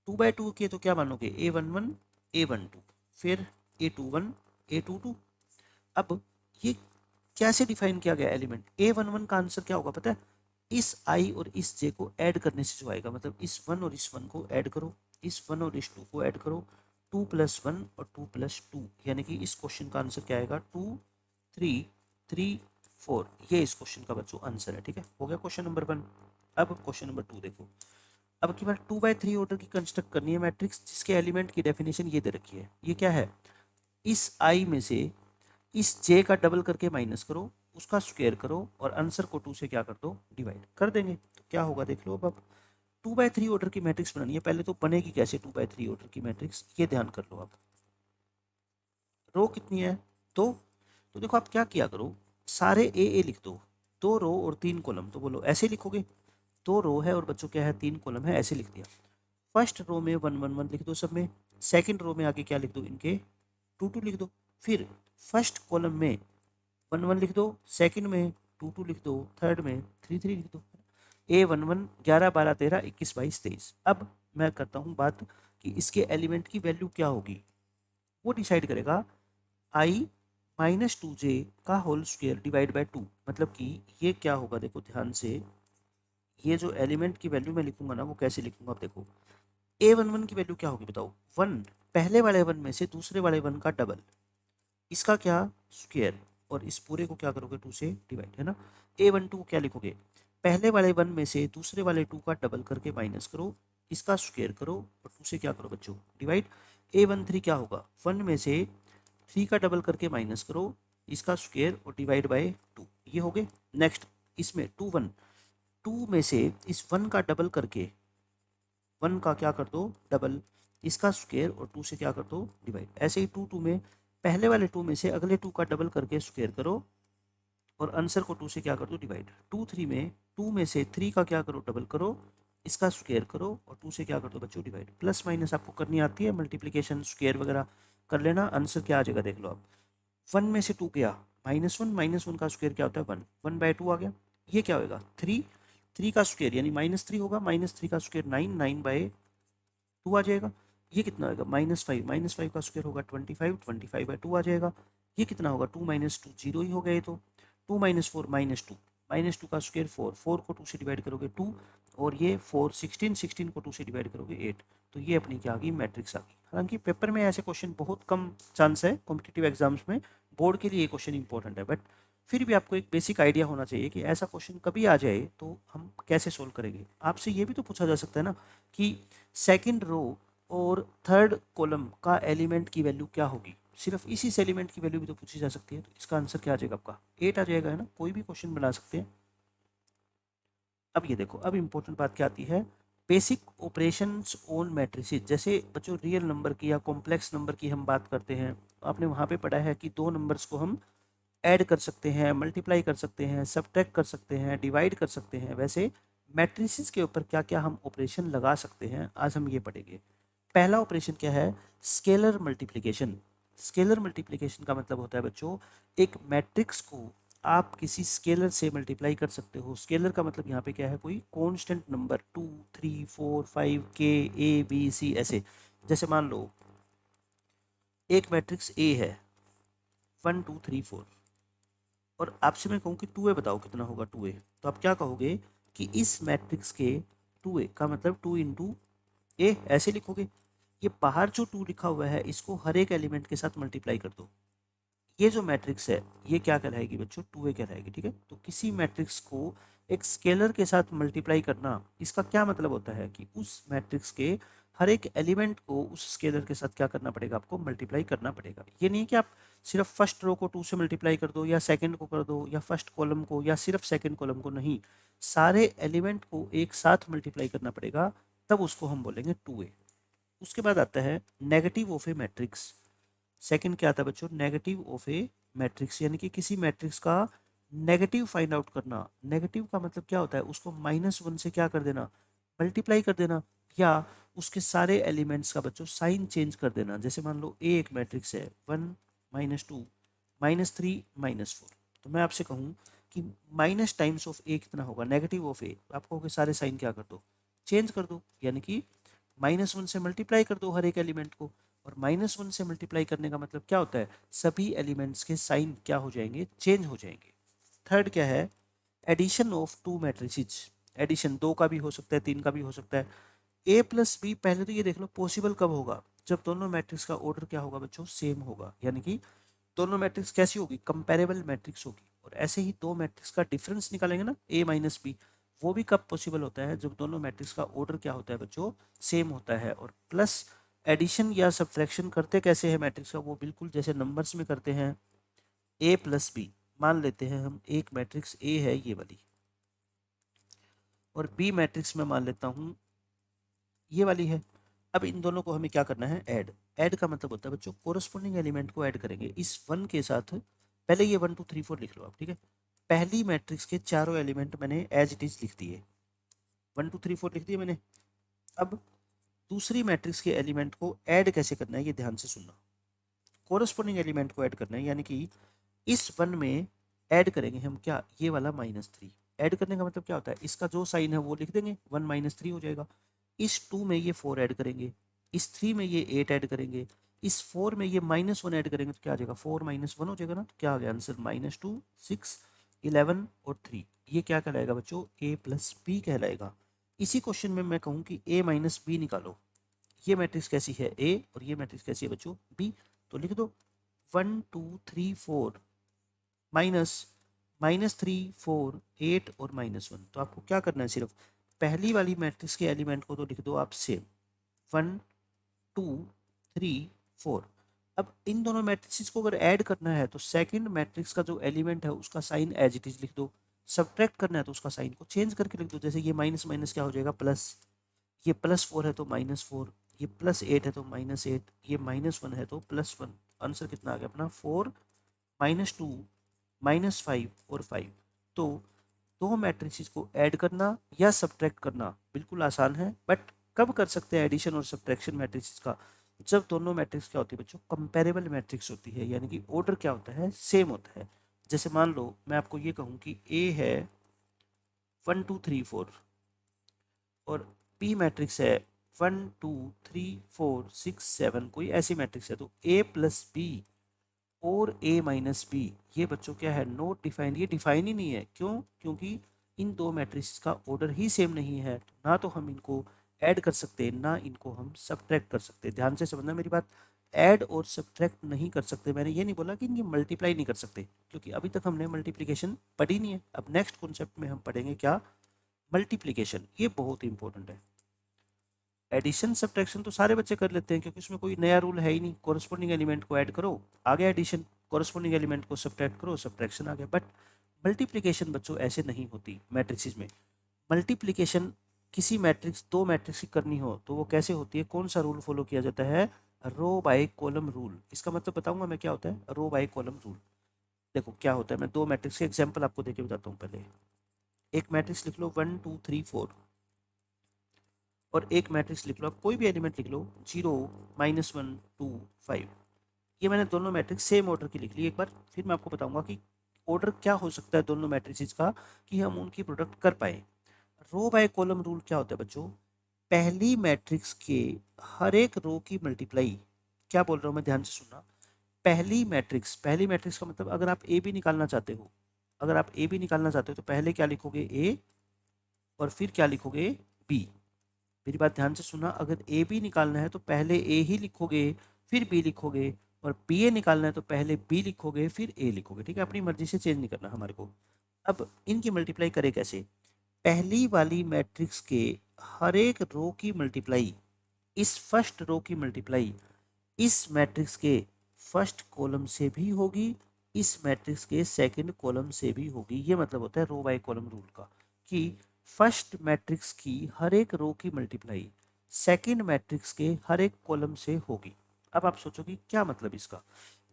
2 by 2 के, तो क्या मानोगे? A11 A12, फिर A21 A22। अब ये कैसे डिफाइन किया गया एलिमेंट? A11 का आंसर क्या होगा पता है? इस I और इस J को ऐड करने से जो आएगा, मतलब इस 1 और इस 1 को ऐड करो, इस 1 और इस 2 को ऐड करो, 2 + 1 और 2 + 2, यानी कि इस क्वेश्चन का आंसर क्या आएगा? 2 3 3 4। ये इस क्वेश्चन का बच्चों आंसर है। ठीक है, हो गया क्वेश्चन नंबर 1। अब क्वेश्चन नंबर 2 देखो। अब की बार 2 by 3 ऑर्डर की कंस्ट्रक्ट करनी है मैट्रिक्स, जिसके एलिमेंट की डेफिनेशन ये दे रखी है। ये क्या है? इस I में से इस J का डबल करके माइनस करो, उसका स्क्वायर करो, और आंसर को 2 से क्या कर दो? डिवाइड कर देंगे। तो क्या होगा देख लो। अब 2 by 3 ऑर्डर की मैट्रिक्स बनानी है। पहले तो बनेगी कैसे 2 by 3 ऑर्डर की मैट्रिक्स, ये ध्यान कर लो। अब रो कितनी है? दो। तो देखो आप क्या किया करो, सारे ए लिख दो, 2 रो और 3 कॉलम। तो बोलो ऐसे लिखोगे? 2 रो है और बच्चों क्या है? 3 कॉलम है, ऐसे लिख दिया। फर्स्ट रो में 1 1 1 लिख दो सब में, सेकंड रो में आके क्या लिख दो? इनके 2 2 लिख दो। फिर फर्स्ट कॉलम में 1 1 लिख दो, सेकंड में 2 2 लिख दो, थर्ड में 3 3 लिख दो। A11 11 12 13 21 22 23। अब मैं करता हूँ बात कि इसके एलिमेंट की वैल्यू क्या होगी, वो डिसाइड करेगा आई माइनस टू जे का होल स्क्वायर डिवाइड बाय 2। मतलब कि ये क्या होगा, देखो ध्यान से, ये जो एलिमेंट की वैल्यू मैं लिखूंगा ना, वो कैसे लिखूंगा, अब देखो a11 की वैल्यू क्या होगी बताओ, 1, पहले वाले 1 में से दूसरे वाले 1 का डबल, इसका क्या स्क्वायर, और इस पूरे को क्या करोगे 2 से डिवाइड, है ना। a12 को क्या लिखोगे, पहले वाले 1 में से दूसरे वाले 2 का डबल करके माइनस करो, इसका स्क्वायर करो और 2 से क्या करो बच्चों डिवाइड। a13 क्या होगा, 1 में से 3 का डबल करके माइनस करो, इसका स्क्वायर और डिवाइड बाय 2, ये हो गए। नेक्स्ट इसमें 2 में से इस 1 का डबल करके 1 का क्या कर दो डबल, इसका स्क्वायर और 2 से क्या कर दो डिवाइड। ऐसे ही 2 में पहले वाले 2 में से अगले 2 का डबल करके स्क्वायर करो और आंसर को 2 से क्या कर दो डिवाइड। 2 में से 3 का क्या करो डबल करो, इसका स्क्वायर करो और 2 से क्या कर दो बच्चों डिवाइड। प्लस माइनस आपको करनी आती है, मल्टीप्लीकेशन स्क्वायर वगैरह कर लेना, आंसर क्या आ जाएगा देख लो आप। 1 में से 2 गया -1 का स्क्वायर क्या होता है 1, 1/2 आ गया। ये क्या होगा 3 का स्क्वायर यानी -3 होगा, -3 का स्क्वायर 9, 9/2 आ जाएगा। ये कितना होगा -5 का स्क्वायर होगा 25, 25/2 आ जाएगा। ये कितना होगा 2 - 2 0 ही हो गया ये तो। 2 - 4 -2, -2 का स्क्वायर 4, 4 को 2 से डिवाइड करोगे 2, और ये 4 16, 16 को 2 से डिवाइड करोगे 8। तो ये अपनी क्या आ गई मैट्रिक्स आ गई। हालांकि पेपर में ऐसे क्वेश्चन बहुत कम चांस है कॉम्पिटिटिव एग्जाम्स में, बोर्ड के लिए ये क्वेश्चन इंपॉर्टेंट है, बट फिर भी आपको एक बेसिक आइडिया होना चाहिए कि ऐसा क्वेश्चन कभी आ जाए तो हम कैसे सोल्व करेंगे। आपसे ये भी तो पूछा जा सकता है ना कि सेकंड रो और थर्ड कॉलम का एलिमेंट की वैल्यू क्या होगी, सिर्फ इसी से एलिमेंट की वैल्यू भी तो पूछी जा सकती है। तो इसका आंसर क्या आ जाएगा आपका 8 आ जाएगा, है ना। कोई भी क्वेश्चन बना सकते हैं। अब ये देखो, अब इंपॉर्टेंट बात क्या आती है, बेसिक ऑपरेशंस ऑन मैट्रिसेस। जैसे बच्चों रियल नंबर की या कॉम्प्लेक्स नंबर की हम बात करते हैं, आपने वहाँ पे पढ़ा है कि दो नंबर्स को हम ऐड कर सकते हैं, मल्टीप्लाई कर सकते हैं, सब्ट्रैक्ट कर सकते हैं, डिवाइड कर सकते हैं। वैसे मैट्रिसेस के ऊपर क्या क्या हम ऑपरेशन लगा सकते हैं, आज हम ये पढ़ेंगे। पहला ऑपरेशन क्या है, स्केलर मल्टीप्लिकेशन। स्केलर मल्टीप्लिकेशन का मतलब होता है बच्चों, एक मैट्रिक्स को आप किसी स्केलर से मल्टीप्लाई कर सकते हो। स्केलर का मतलब यहाँ पे क्या है, कोई कांस्टेंट नंबर 2 3 4 5 के ए बी सी ऐसे। जैसे मान लो एक मैट्रिक्स ए है 1 2 3 4, और आपसे मैं कहूँ कि 2a बताओ कितना होगा 2a, तो आप क्या कहोगे कि इस मैट्रिक्स के 2a का मतलब 2 इंटू ए, ऐसे लिखोगे। ये बाहर जो 2 लिखा हुआ है इसको हर एक एलिमेंट के साथ मल्टीप्लाई कर दो। ये जो मैट्रिक्स है ये क्या कहलाएगी बच्चों 2a कहलाएगी, ठीक है। तो किसी मैट्रिक्स को एक स्केलर के साथ मल्टीप्लाई करना, इसका क्या मतलब होता है कि उस मैट्रिक्स के हर एक एलिमेंट को उस स्केलर के साथ क्या करना पड़ेगा, आपको मल्टीप्लाई करना पड़ेगा। ये नहीं कि आप सिर्फ फर्स्ट रो को 2 से मल्टीप्लाई कर दो, या सेकंड को कर दो, या फर्स्ट कॉलम को, या सिर्फ सेकंड कॉलम को, नहीं, सारे एलिमेंट को एक साथ मल्टीप्लाई करना पड़ेगा, तब उसको हम बोलेंगे 2a। उसके बाद आता है negative of a matrix. Second क्या आता है बच्चों, नेगेटिव ऑफ ए मैट्रिक्स, यानी कि किसी मैट्रिक्स का नेगेटिव फाइंड आउट करना। नेगेटिव का मतलब क्या होता है, उसको -1 से क्या कर देना, मल्टीप्लाई कर देना, या उसके सारे एलिमेंट्स का बच्चों साइन चेंज कर देना। जैसे मान लो ए एक मैट्रिक्स है 1 -2 -3 -4, तो मैं आपसे कहूँ कि माइनस टाइम्स ऑफ ए कितना होगा, नेगेटिव ऑफ ए, आप कहोगे सारे साइन क्या कर दो, चेंज कर दो, यानी कि -1 से मल्टीप्लाई कर दो हर एक एलिमेंट को। और -1 से मल्टीप्लाई करने का मतलब क्या होता है, सभी एलिमेंट्स के साइन क्या हो जाएंगे, चेंज हो जाएंगे। थर्ड क्या है, addition of two matrices. Addition 2 का भी हो सकता है, 3 का भी हो सकता है। ए प्लस बी, पहले तो ये देख लो पॉसिबल कब होगा, जब दोनों मैट्रिक्स का ऑर्डर क्या होगा बच्चों, सेम होगा, यानी कि दोनों मैट्रिक्स कैसी होगी, कंपेरेबल मैट्रिक्स होगी। और ऐसे ही दो मैट्रिक्स का डिफरेंस निकालेंगे ना, ए माइनस बी, वो भी कब पॉसिबल होता है, जब दोनों मैट्रिक्स का ऑर्डर क्या होता है बच्चों, सेम होता है। और प्लस एडिशन या सब्ट्रैक्शन करते कैसे हैं मैट्रिक्स का, वो बिल्कुल जैसे नंबर्स में करते हैं। ए प्लस बी, मान लेते हैं हम एक मैट्रिक्स ए है ये वाली, और बी मैट्रिक्स में मान लेता हूँ ये वाली है। अब इन दोनों को हमें क्या करना है, ऐड। ऐड का मतलब होता है बच्चों कोरस्पोंडिंग एलिमेंट को ऐड करेंगे इस 1 के साथ। पहले ये 1 2 3 4 लिख लो आप, ठीक है। पहली मैट्रिक्स के चारों एलिमेंट मैंने एज इट इज लिख दिए, 1 2 3 4 लिख दिए मैंने। अब दूसरी मैट्रिक्स के एलिमेंट को ऐड कैसे करना है, ये ध्यान से सुनना। कोरस्पोंडिंग एलिमेंट को ऐड करना है, यानी कि इस 1 में ऐड करेंगे हम क्या, ये वाला -3। ऐड करने का मतलब क्या होता है, इसका जो साइन है वो लिख देंगे, 1 - 3 हो जाएगा। इस 2 में ये 4 ऐड करेंगे, इस 3 में ये 8 ऐड करेंगे, इस 4 में ये -1 ऐड करेंगे तो क्या आ जाएगा, 4 - 1 हो जाएगा ना। तो क्या आ गया आंसर, -2, 6, 11 और 3। ये क्या कहलाएगा बच्चों, a प्लस बी कहलाएगा। इसी क्वेश्चन में मैं कहूँ कि a माइनस बी निकालो, ये मैट्रिक्स कैसी है, a, और ये मैट्रिक्स कैसी है बच्चों, b। तो लिख दो 1 2 3 4 माइनस -3 4 8 और -1। तो आपको क्या करना है, सिर्फ पहली वाली मैट्रिक्स के एलिमेंट को तो लिख दो आप सेम, 1 2 3 4। अब इन दोनों मैट्रिक्स को अगर ऐड करना है तो सेकंड मैट्रिक्स का जो एलिमेंट है उसका साइन एज इट इज लिख दो। सब्ट्रैक्ट करना है तो उसका साइन को चेंज करके लिख दो। जैसे ये माइनस माइनस क्या हो जाएगा प्लस, ये +4 है तो -4, ये +8 है तो -8, ये -1 है तो +1। आंसर कितना आ गया अपना 4 -2 -5 और 5। तो दो मैट्रिक्स को ऐड करना या सब्ट्रैक्ट करना बिल्कुल आसान है, बट कब कर सकते हैं एडिशन और सब्ट्रैक्शन मैट्रिक्स का, जब दोनों मैट्रिक्स क्या होती है बच्चों, कंपेरेबल मैट्रिक्स होती है, यानी कि ऑर्डर क्या होता है, सेम होता है। जैसे मान लो मैं आपको ये कहूँ कि ए है 1 2 3 4 और पी मैट्रिक्स है 1 2 3 4 6 7, कोई ऐसी मैट्रिक्स है, तो ए प्लस बी और a माइनस बी, ये बच्चों क्या है, नॉट डिफाइंड। ये डिफाइन ही नहीं है, क्यों, क्योंकि इन दो मैट्रिक्स का ऑर्डर ही सेम नहीं है, तो ना तो हम इनको ऐड कर सकते ना इनको हम सब्ट्रैक्ट कर सकते। ध्यान से समझना मेरी बात, ऐड और सब्ट्रैक्ट नहीं कर सकते। मैंने ये नहीं बोला कि इनकी मल्टीप्लाई नहीं कर सकते, क्योंकि अभी तक हमने मल्टीप्लिकेशन पढ़ी नहीं है। अब नेक्स्ट कॉन्सेप्ट में हम पढ़ेंगे क्या, मल्टीप्लिकेशन। ये बहुत इंपॉर्टेंट है। एडिशन सब्ट्रैक्शन तो सारे बच्चे कर लेते हैं, क्योंकि उसमें कोई नया रूल है ही नहीं। कोरस्पोंडिंग एलिमेंट को ऐड करो, आ गया एडिशन, कोरस्पोंडिंग एलिमेंट को सब्ट्रैक्ट करो, सब्ट्रैक्शन आ गया। बट मल्टीप्लिकेशन बच्चों ऐसे नहीं होती मैट्रिक्स में। मल्टीप्लिकेशन किसी मैट्रिक्स, दो मैट्रिक्स की करनी हो तो वो कैसे होती है, कौन सा रूल फॉलो किया जाता है, रो बाय कॉलम रूल। इसका मतलब बताऊंगा मैं क्या होता है रो बाय कॉलम रूल। देखो क्या होता है, मैं दो मैट्रिक्स के एग्जाम्पल आपको देके बताता हूँ। पहले एक मैट्रिक्स लिख लो 1 2 3 4, और एक मैट्रिक्स लिख लो, आप कोई भी एलिमेंट लिख लो 0 -1 2 5। ये मैंने दोनों मैट्रिक्स सेम ऑर्डर की लिख ली। एक बार फिर मैं आपको बताऊंगा कि ऑर्डर क्या हो सकता है दोनों मैट्रिक्स का, कि हम उनकी प्रोडक्ट कर पाए। रो बाय कॉलम रूल क्या होता है बच्चों, पहली मैट्रिक्स के हर एक रो की मल्टीप्लाई, क्या बोल रहा हूँ मैं, ध्यान से सुनना। पहली मैट्रिक्स का मतलब अगर आप ए बी निकालना चाहते हो, अगर आप ए बी निकालना चाहते हो तो पहले क्या लिखोगे, ए, और फिर क्या लिखोगे, बी। मेरी बात ध्यान से सुना, अगर ए बी निकालना है तो पहले ए ही लिखोगे, फिर बी लिखोगे, और बी ए निकालना है तो पहले बी लिखोगे फिर ए लिखोगे। ठीक है, अपनी मर्जी से चेंज नहीं करना हमारे को। अब इनकी मल्टीप्लाई करें कैसे, पहली वाली मैट्रिक्स के हर एक रो की मल्टीप्लाई, इस फर्स्ट रो की मल्टीप्लाई इस मैट्रिक्स के फर्स्ट कॉलम से भी होगी, इस मैट्रिक्स के सेकंड कॉलम से भी होगी। ये मतलब होता है रो बाय कॉलम रूल का, कि फर्स्ट मैट्रिक्स की हर एक रो की मल्टीप्लाई सेकंड मैट्रिक्स के हर एक कॉलम से होगी। अब आप सोचो कि क्या मतलब इसका,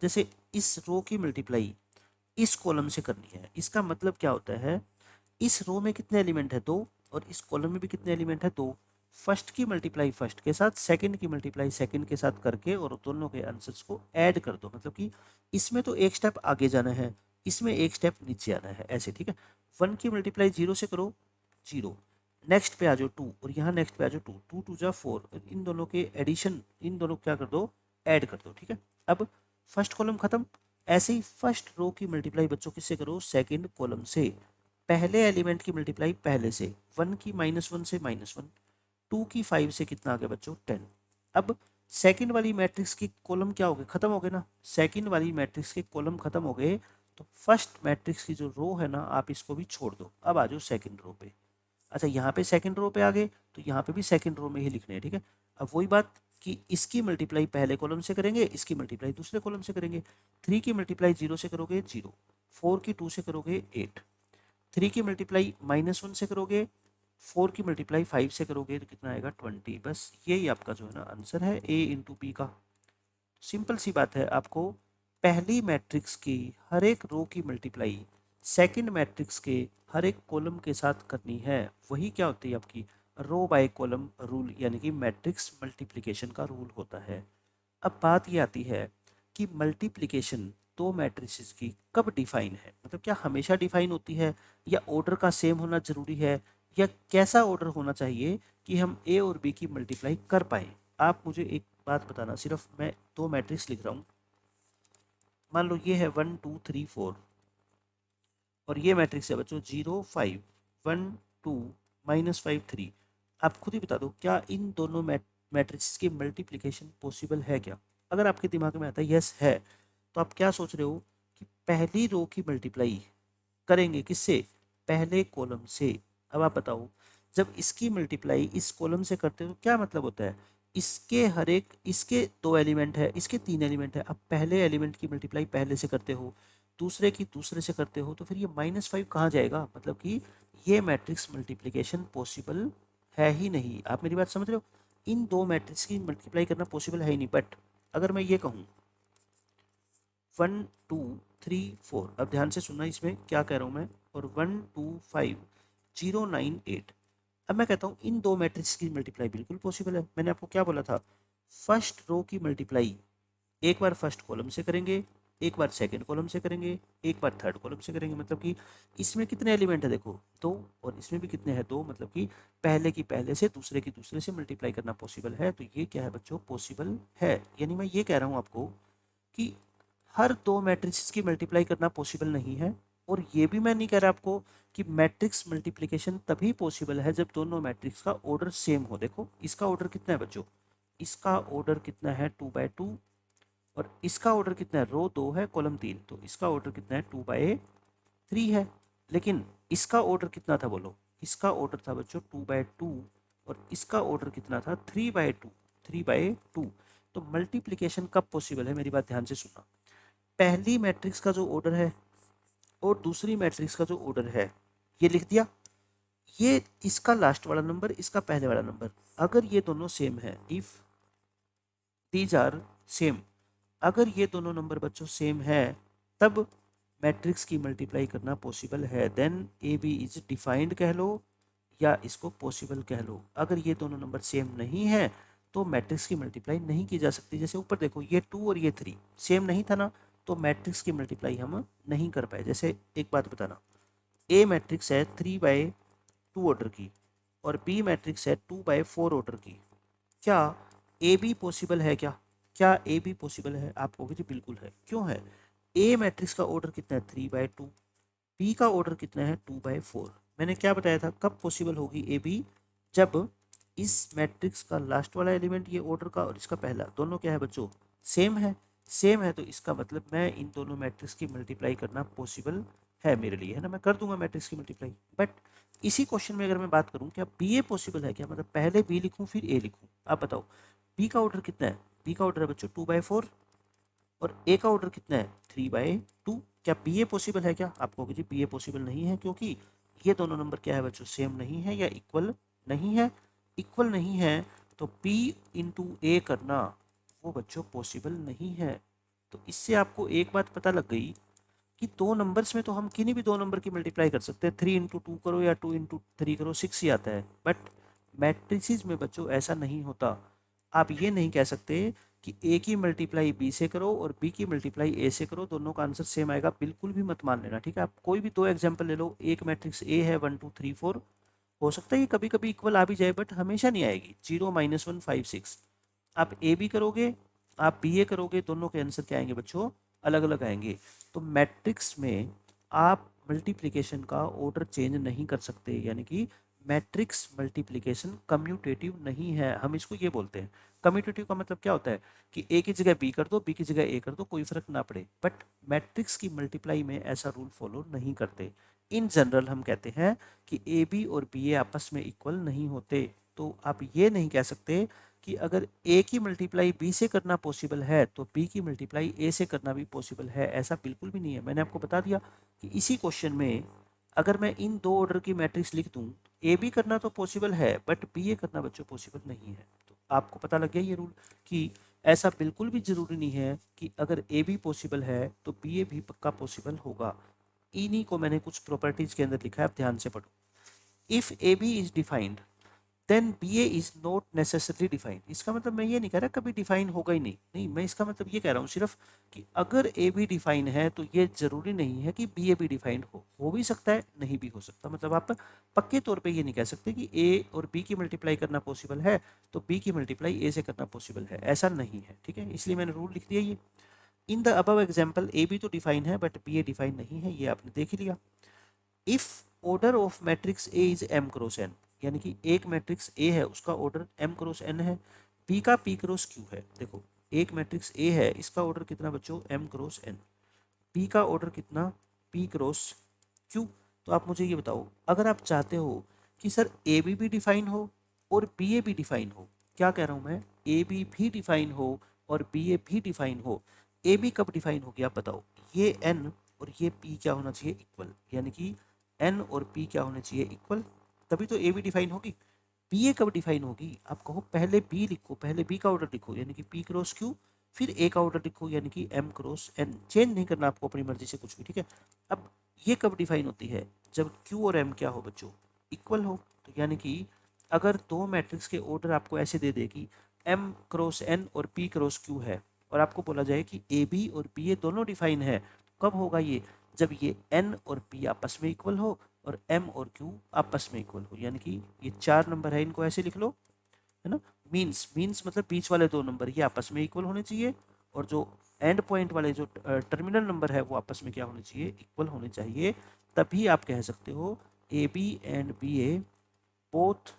जैसे इस रो की मल्टीप्लाई इस कॉलम से करनी है, इसका मतलब क्या होता है, इस रो में कितने एलिमेंट है, दो, और इस कॉलम में भी कितने एलिमेंट है, दो। फर्स्ट की मल्टीप्लाई फर्स्ट के साथ, सेकंड की मल्टीप्लाई सेकंड के साथ करके और दोनों के आंसर्स को ऐड कर दो। मतलब कि इसमें तो एक स्टेप आगे जाना है, इसमें एक स्टेप नीचे आना है, ऐसे। ठीक है, 1 की मल्टीप्लाई 0 से करो, 0, नेक्स्ट पे आ जाओ 2, और यहाँ नेक्स्ट पे आ जाओ 2, 2 2 जा 4, इन दोनों के एडिशन, इन दोनों क्या कर दो, ऐड कर दो। ठीक है, अब फर्स्ट कॉलम खत्म। ऐसे ही फर्स्ट रो की मल्टीप्लाई बच्चों किससे करो, सेकंड कॉलम से। पहले एलिमेंट की मल्टीप्लाई पहले से, 1 की -1 से -1, 2 की 5 से कितना आ गया बच्चों, 10। अब सेकंड वाली मैट्रिक्स की कॉलम क्या हो गए, खत्म हो गए ना, सेकंड वाली मैट्रिक्स के कॉलम खत्म हो गए, तो फर्स्ट मैट्रिक्स की जो रो है ना, आप इसको भी छोड़ दो। अब आ जाओ सेकंड रो पे। अच्छा, यहाँ पे सेकंड रो पे आ गए तो यहाँ पे भी सेकंड रो में ही लिखने हैं। ठीक है, अब वही बात कि इसकी मल्टीप्लाई पहले कॉलम से करेंगे, इसकी मल्टीप्लाई दूसरे कॉलम से करेंगे। 3 की मल्टीप्लाई 0 से करोगे 0, 4 की 2 से करोगे 8, 3 की मल्टीप्लाई -1 से करोगे, 4 की मल्टीप्लाई 5 से करोगे तो कितना आएगा, 20। बस यही आपका जो है ना आंसर है, ए इंटू बी का। सिंपल सी बात है, आपको पहली मैट्रिक्स की हर एक रो की मल्टीप्लाई सेकंड मैट्रिक्स के हर एक कॉलम के साथ करनी है। वही क्या होती है आपकी रो बाय कॉलम रूल, यानी कि मैट्रिक्स मल्टीप्लिकेशन का रूल होता है। अब बात ये आती है कि मल्टीप्लिकेशन दो मैट्रिसेस की कब डिफाइन है, मतलब क्या हमेशा डिफाइन होती है, या ऑर्डर का सेम होना जरूरी है, या कैसा ऑर्डर होना चाहिए कि हम ए और बी की मल्टीप्लाई कर पाए। आप मुझे एक बात बताना, सिर्फ मैं दो मैट्रिक्स लिख रहा हूँ, मान लो ये है 1 2 3 4 और ये मैट्रिक्स है बच्चों 0 5 1 2 -5 3। आप खुद ही बता दो क्या इन दोनों मैट्रिक्स की मल्टीप्लिकेशन पॉसिबल है क्या? अगर आपके दिमाग में आता है यस है, तो आप क्या सोच रहे हो कि पहली रो की मल्टीप्लाई करेंगे किससे? पहले कॉलम से। अब आप बताओ, जब इसकी मल्टीप्लाई इस कॉलम से करते हो तो क्या मतलब होता है? इसके हर एक, इसके दो एलिमेंट है, इसके तीन एलिमेंट है, अब पहले एलिमेंट की मल्टीप्लाई पहले से करते हो, दूसरे की दूसरे से करते हो, तो फिर ये -5 कहाँ जाएगा? मतलब कि ये मैट्रिक्स मल्टीप्लिकेशन पॉसिबल है ही नहीं। आप मेरी बात समझ रहे हो? इन दो मैट्रिक्स की मल्टीप्लाई करना पॉसिबल है ही नहीं। बट अगर मैं ये कहूँ 1 2 3 4, अब ध्यान से सुनना इसमें क्या कह रहा हूँ मैं, और 1 2 5 0 9 8, अब मैं कहता हूँ इन दो मैट्रिक्स की मल्टीप्लाई बिल्कुल पॉसिबल है। मैंने आपको क्या बोला था? फर्स्ट रो की मल्टीप्लाई एक बार फर्स्ट कॉलम से करेंगे, एक बार सेकंड कॉलम से करेंगे, एक बार थर्ड कॉलम से करेंगे। मतलब कि इसमें कितने एलिमेंट है देखो, दो, और इसमें भी कितने हैं? दो। मतलब कि पहले की पहले से, दूसरे की दूसरे से मल्टीप्लाई करना पॉसिबल है। तो ये क्या है बच्चों? पॉसिबल है। यानी मैं ये कह रहा हूँ आपको कि हर दो मैट्रिक्स की मल्टीप्लाई करना पॉसिबल नहीं है। और ये भी मैं नहीं कह रहा आपको कि मैट्रिक्स मल्टीप्लिकेशन तभी पॉसिबल है जब दोनों मैट्रिक्स का ऑर्डर सेम हो। देखो इसका ऑर्डर कितना है बच्चों? इसका ऑर्डर कितना है? 2/2। और इसका ऑर्डर कितना है? रो 2 है कॉलम 3, तो इसका ऑर्डर कितना है? 2/3 है। लेकिन इसका ऑर्डर कितना था बोलो? इसका ऑर्डर था बच्चों 2/2 और इसका ऑर्डर कितना था? 3/2, 3/2। तो मल्टीप्लिकेशन कब पॉसिबल है? मेरी बात ध्यान से सुनना। पहली मैट्रिक्स का जो ऑर्डर है और दूसरी मैट्रिक्स का जो ऑर्डर है, ये लिख दिया। ये इसका लास्ट वाला नंबर, इसका पहले वाला नंबर, अगर ये दोनों सेम है, इफ दीज आर सेम, अगर ये दोनों नंबर बच्चों सेम है, तब मैट्रिक्स की मल्टीप्लाई करना पॉसिबल है। Then A B is defined कह लो या इसको पॉसिबल कह लो। अगर ये दोनों नंबर सेम नहीं है तो मैट्रिक्स की मल्टीप्लाई नहीं की जा सकती। जैसे ऊपर देखो, ये 2 और ये 3 सेम नहीं था ना, तो मैट्रिक्स की मल्टीप्लाई हम नहीं कर पाए। जैसे एक बात बताना, ए मैट्रिक्स है 3/2 ऑर्डर की और बी मैट्रिक्स है 2/4 ऑर्डर की, क्या ए बी पॉसिबल है क्या? क्या ए बी पॉसिबल है? आप कहोगे जी बिल्कुल है। क्यों है? ए मैट्रिक्स का ऑर्डर कितना है? 3/2। बी का ऑर्डर कितना है? 2/4। मैंने क्या बताया था कब पॉसिबल होगी ए बी? जब इस मैट्रिक्स का लास्ट वाला एलिमेंट ये ऑर्डर का और इसका पहला दोनों क्या है बच्चों? सेम है। सेम है तो इसका मतलब मैं इन दोनों मैट्रिक्स की मल्टीप्लाई करना पॉसिबल है मेरे लिए, है ना? मैं कर दूंगा मैट्रिक्स की मल्टीप्लाई। बट इसी क्वेश्चन में अगर मैं बात करूं, क्या बी ए पॉसिबल है क्या? मतलब पहले बी लिखूं फिर ए लिखूं? आप बताओ, बी का ऑर्डर कितना है? बी का ऑर्डर है बच्चों 2/4 और ए का ऑर्डर कितना है? 3/2। क्या बी ए पॉसिबल है क्या? आप कहोगे जी बी ए पॉसिबल नहीं है, क्योंकि ये दोनों नंबर क्या है बच्चों? सेम नहीं है या इक्वल नहीं है। इक्वल नहीं है तो पी इंटू ए करना वो बच्चों पॉसिबल नहीं है। तो इससे आपको एक बात पता लग गई कि दो नंबर्स में तो हम किन्हीं भी दो नंबर की मल्टीप्लाई कर सकते हैं। 3 × 2 करो या 2 × 3 करो, 6 ही आता है। बट मैट्रिसेस में बच्चों ऐसा नहीं होता। आप ये नहीं कह सकते कि ए की मल्टीप्लाई बी से करो और बी की मल्टीप्लाई ए से करो, दोनों का आंसर सेम आएगा। बिल्कुल भी मत मान लेना, ठीक है? आप कोई भी दो एग्जाम्पल ले लो। एक मैट्रिक्स ए है 1 2 3 4, हो सकता है ये कभी कभी इक्वल आ भी जाए बट हमेशा नहीं आएगी। 0 -1 5 6, आप ए बी करोगे, आप बी ए करोगे, दोनों के आंसर क्या आएंगे बच्चों? अलग अलग आएंगे। तो मैट्रिक्स में आप मल्टीप्लिकेशन का ऑर्डर चेंज नहीं कर सकते, यानी कि मैट्रिक्स मल्टीप्लिकेशन कम्यूटेटिव नहीं है। हम इसको ये बोलते हैं। कम्यूटेटिव का मतलब क्या होता है कि ए की जगह बी कर दो, बी की जगह ए कर दो, कोई फर्क ना पड़े। बट मैट्रिक्स की मल्टीप्लाई में ऐसा रूल फॉलो नहीं करते। इन जनरल हम कहते हैं कि ए बी और बी ए आपस में इक्वल नहीं होते। तो आप ये नहीं कह सकते कि अगर ए की मल्टीप्लाई बी से करना पॉसिबल है तो बी की मल्टीप्लाई ए से करना भी पॉसिबल है। ऐसा बिल्कुल भी नहीं है। मैंने आपको बता दिया कि इसी क्वेश्चन में अगर मैं इन दो ऑर्डर की मैट्रिक्स लिख दूं, ए बी करना तो पॉसिबल है बट बी ए करना बच्चों पॉसिबल नहीं है। तो आपको पता लग गया ये रूल कि ऐसा बिल्कुल भी जरूरी नहीं है कि अगर ए बी पॉसिबल है तो बी ए भी पक्का पॉसिबल होगा। इन्हीं को मैंने कुछ प्रॉपर्टीज के अंदर लिखा है, आप ध्यान से पढ़ो। If A B is defined, then B A is not necessarily defined. इसका मतलब मैं ये नहीं कह रहा कभी डिफाइन होगा ही नहीं, नहीं, मैं इसका मतलब ये कह रहा हूँ सिर्फ कि अगर ए बी डिफाइन है तो ये जरूरी नहीं है कि बी ए भी डिफाइंड हो भी सकता है, नहीं भी हो सकता। मतलब आप पक्के तौर पे ये नहीं कह सकते कि ए और बी की मल्टीप्लाई करना पॉसिबल है तो बी की मल्टीप्लाई ए से करना पॉसिबल है, ऐसा नहीं है, ठीक है। इसलिए मैंने रूल लिख दिया ये। In the above example A B तो डिफाइन है बट बी ए डिफाइन नहीं है, ये आपने देख ही लिया। If order of matrix A is M cross N, यानी कि एक मैट्रिक्स ए है उसका ऑर्डर एम क्रॉस एन है, बी का पी क्रॉस क्यू है। देखो एक मैट्रिक्स ए है, इसका ऑर्डर कितना बच्चों, एम क्रॉस एन, पी का ऑर्डर कितना, पी क्रॉस क्यू। तो आप मुझे ये बताओ, अगर आप चाहते हो कि सर ए बी भी डिफाइन हो और बी ए भी डिफाइन हो, क्या कह रहा हूं मैं, ए बी भी डिफाइन हो और बी ए भी डिफाइन हो, ए बी कब डिफाइन होगी आप बताओ, ये एन और ये पी क्या होना चाहिए, इक्वल, यानी कि एन और पी क्या होने चाहिए, इक्वल, तभी तो ए बी डिफाइन होगी। बी ए कब डिफाइन होगी, आप कहो पहले बी लिखो, पहले बी का ऑर्डर लिखो यानी कि पी क्रॉस क्यू, फिर ए का ऑर्डर लिखो यानी कि एम क्रॉस एन, चेंज नहीं करना आपको अपनी मर्जी से कुछ भी, ठीक है। अब ये कब डिफाइन होती है, जब क्यू और एम क्या हो बच्चों, इक्वल हो। तो यानी कि अगर दो मैट्रिक्स के ऑर्डर आपको ऐसे दे दे कि एम क्रॉस एन और पी क्रॉस क्यू है और आपको बोला जाए कि ए बी और बी ए दोनों डिफाइन है, कब होगा ये, जब ये एन और पी आपस में इक्वल हो और एम और क्यू आपस में इक्वल हो। यानी कि ये चार नंबर है, इनको ऐसे लिख लो, है ना। मीन्स मीन्स मतलब बीच वाले दो नंबर ये आपस में इक्वल होने चाहिए और जो एंड पॉइंट वाले जो टर्मिनल नंबर है वो आपस में क्या होने चाहिए, इक्वल होने चाहिए। तभी आप कह सकते हो A B and B A both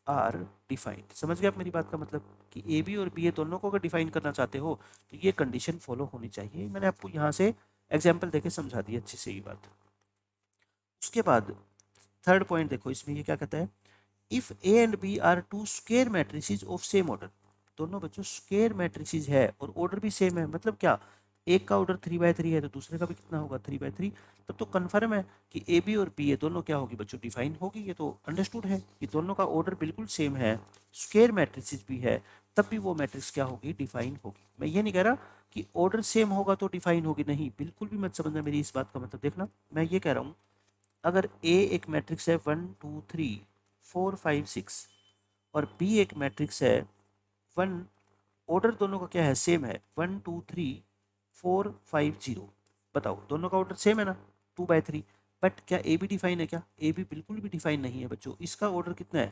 are defined. समझ गए आप मेरी बात का मतलब, कि ए बी और बी ए दोनों को अगर डिफाइन करना चाहते हो तो ये कंडीशन फॉलो होनी चाहिए। मैंने आपको यहाँ से एग्जाम्पल देके समझा दी अच्छे से ये बात। उसके बाद थर्ड पॉइंट देखो, इसमें ये क्या कहता है, if A and B are two square matrices of same order, दोनों बच्चों स्क्वायर मैट्रिसेस है और ऑर्डर भी सेम है, मतलब क्या, एक का ऑर्डर 3/3 है तो दूसरे का भी कितना होगा, 3/3, तब तो कन्फर्म है कि ए बी और बी ए दोनों क्या होगी बच्चों, डिफाइन होगी। ये तो अंडरस्टूड है कि दोनों का ऑर्डर बिल्कुल सेम है, स्क्वायर मैट्रिसेस भी है, तब भी वो मैट्रिक्स क्या होगी, डिफाइन होगी। मैं ये नहीं कह रहा कि ऑर्डर सेम होगा तो डिफाइन होगी, नहीं, बिल्कुल भी मत समझना मेरी इस बात का मतलब। देखना मैं ये कह रहा हूँ, अगर ए एक मैट्रिक्स है 1 2 3 4 5 6 और बी एक मैट्रिक्स है 1, ऑर्डर दोनों का क्या है, सेम है, 1 2 3 4 5 0, बताओ दोनों का ऑर्डर सेम है ना, 2/3, बट क्या ए बी डिफाइन है क्या, ए बी बिल्कुल भी डिफाइन नहीं है बच्चों। इसका ऑर्डर कितना है,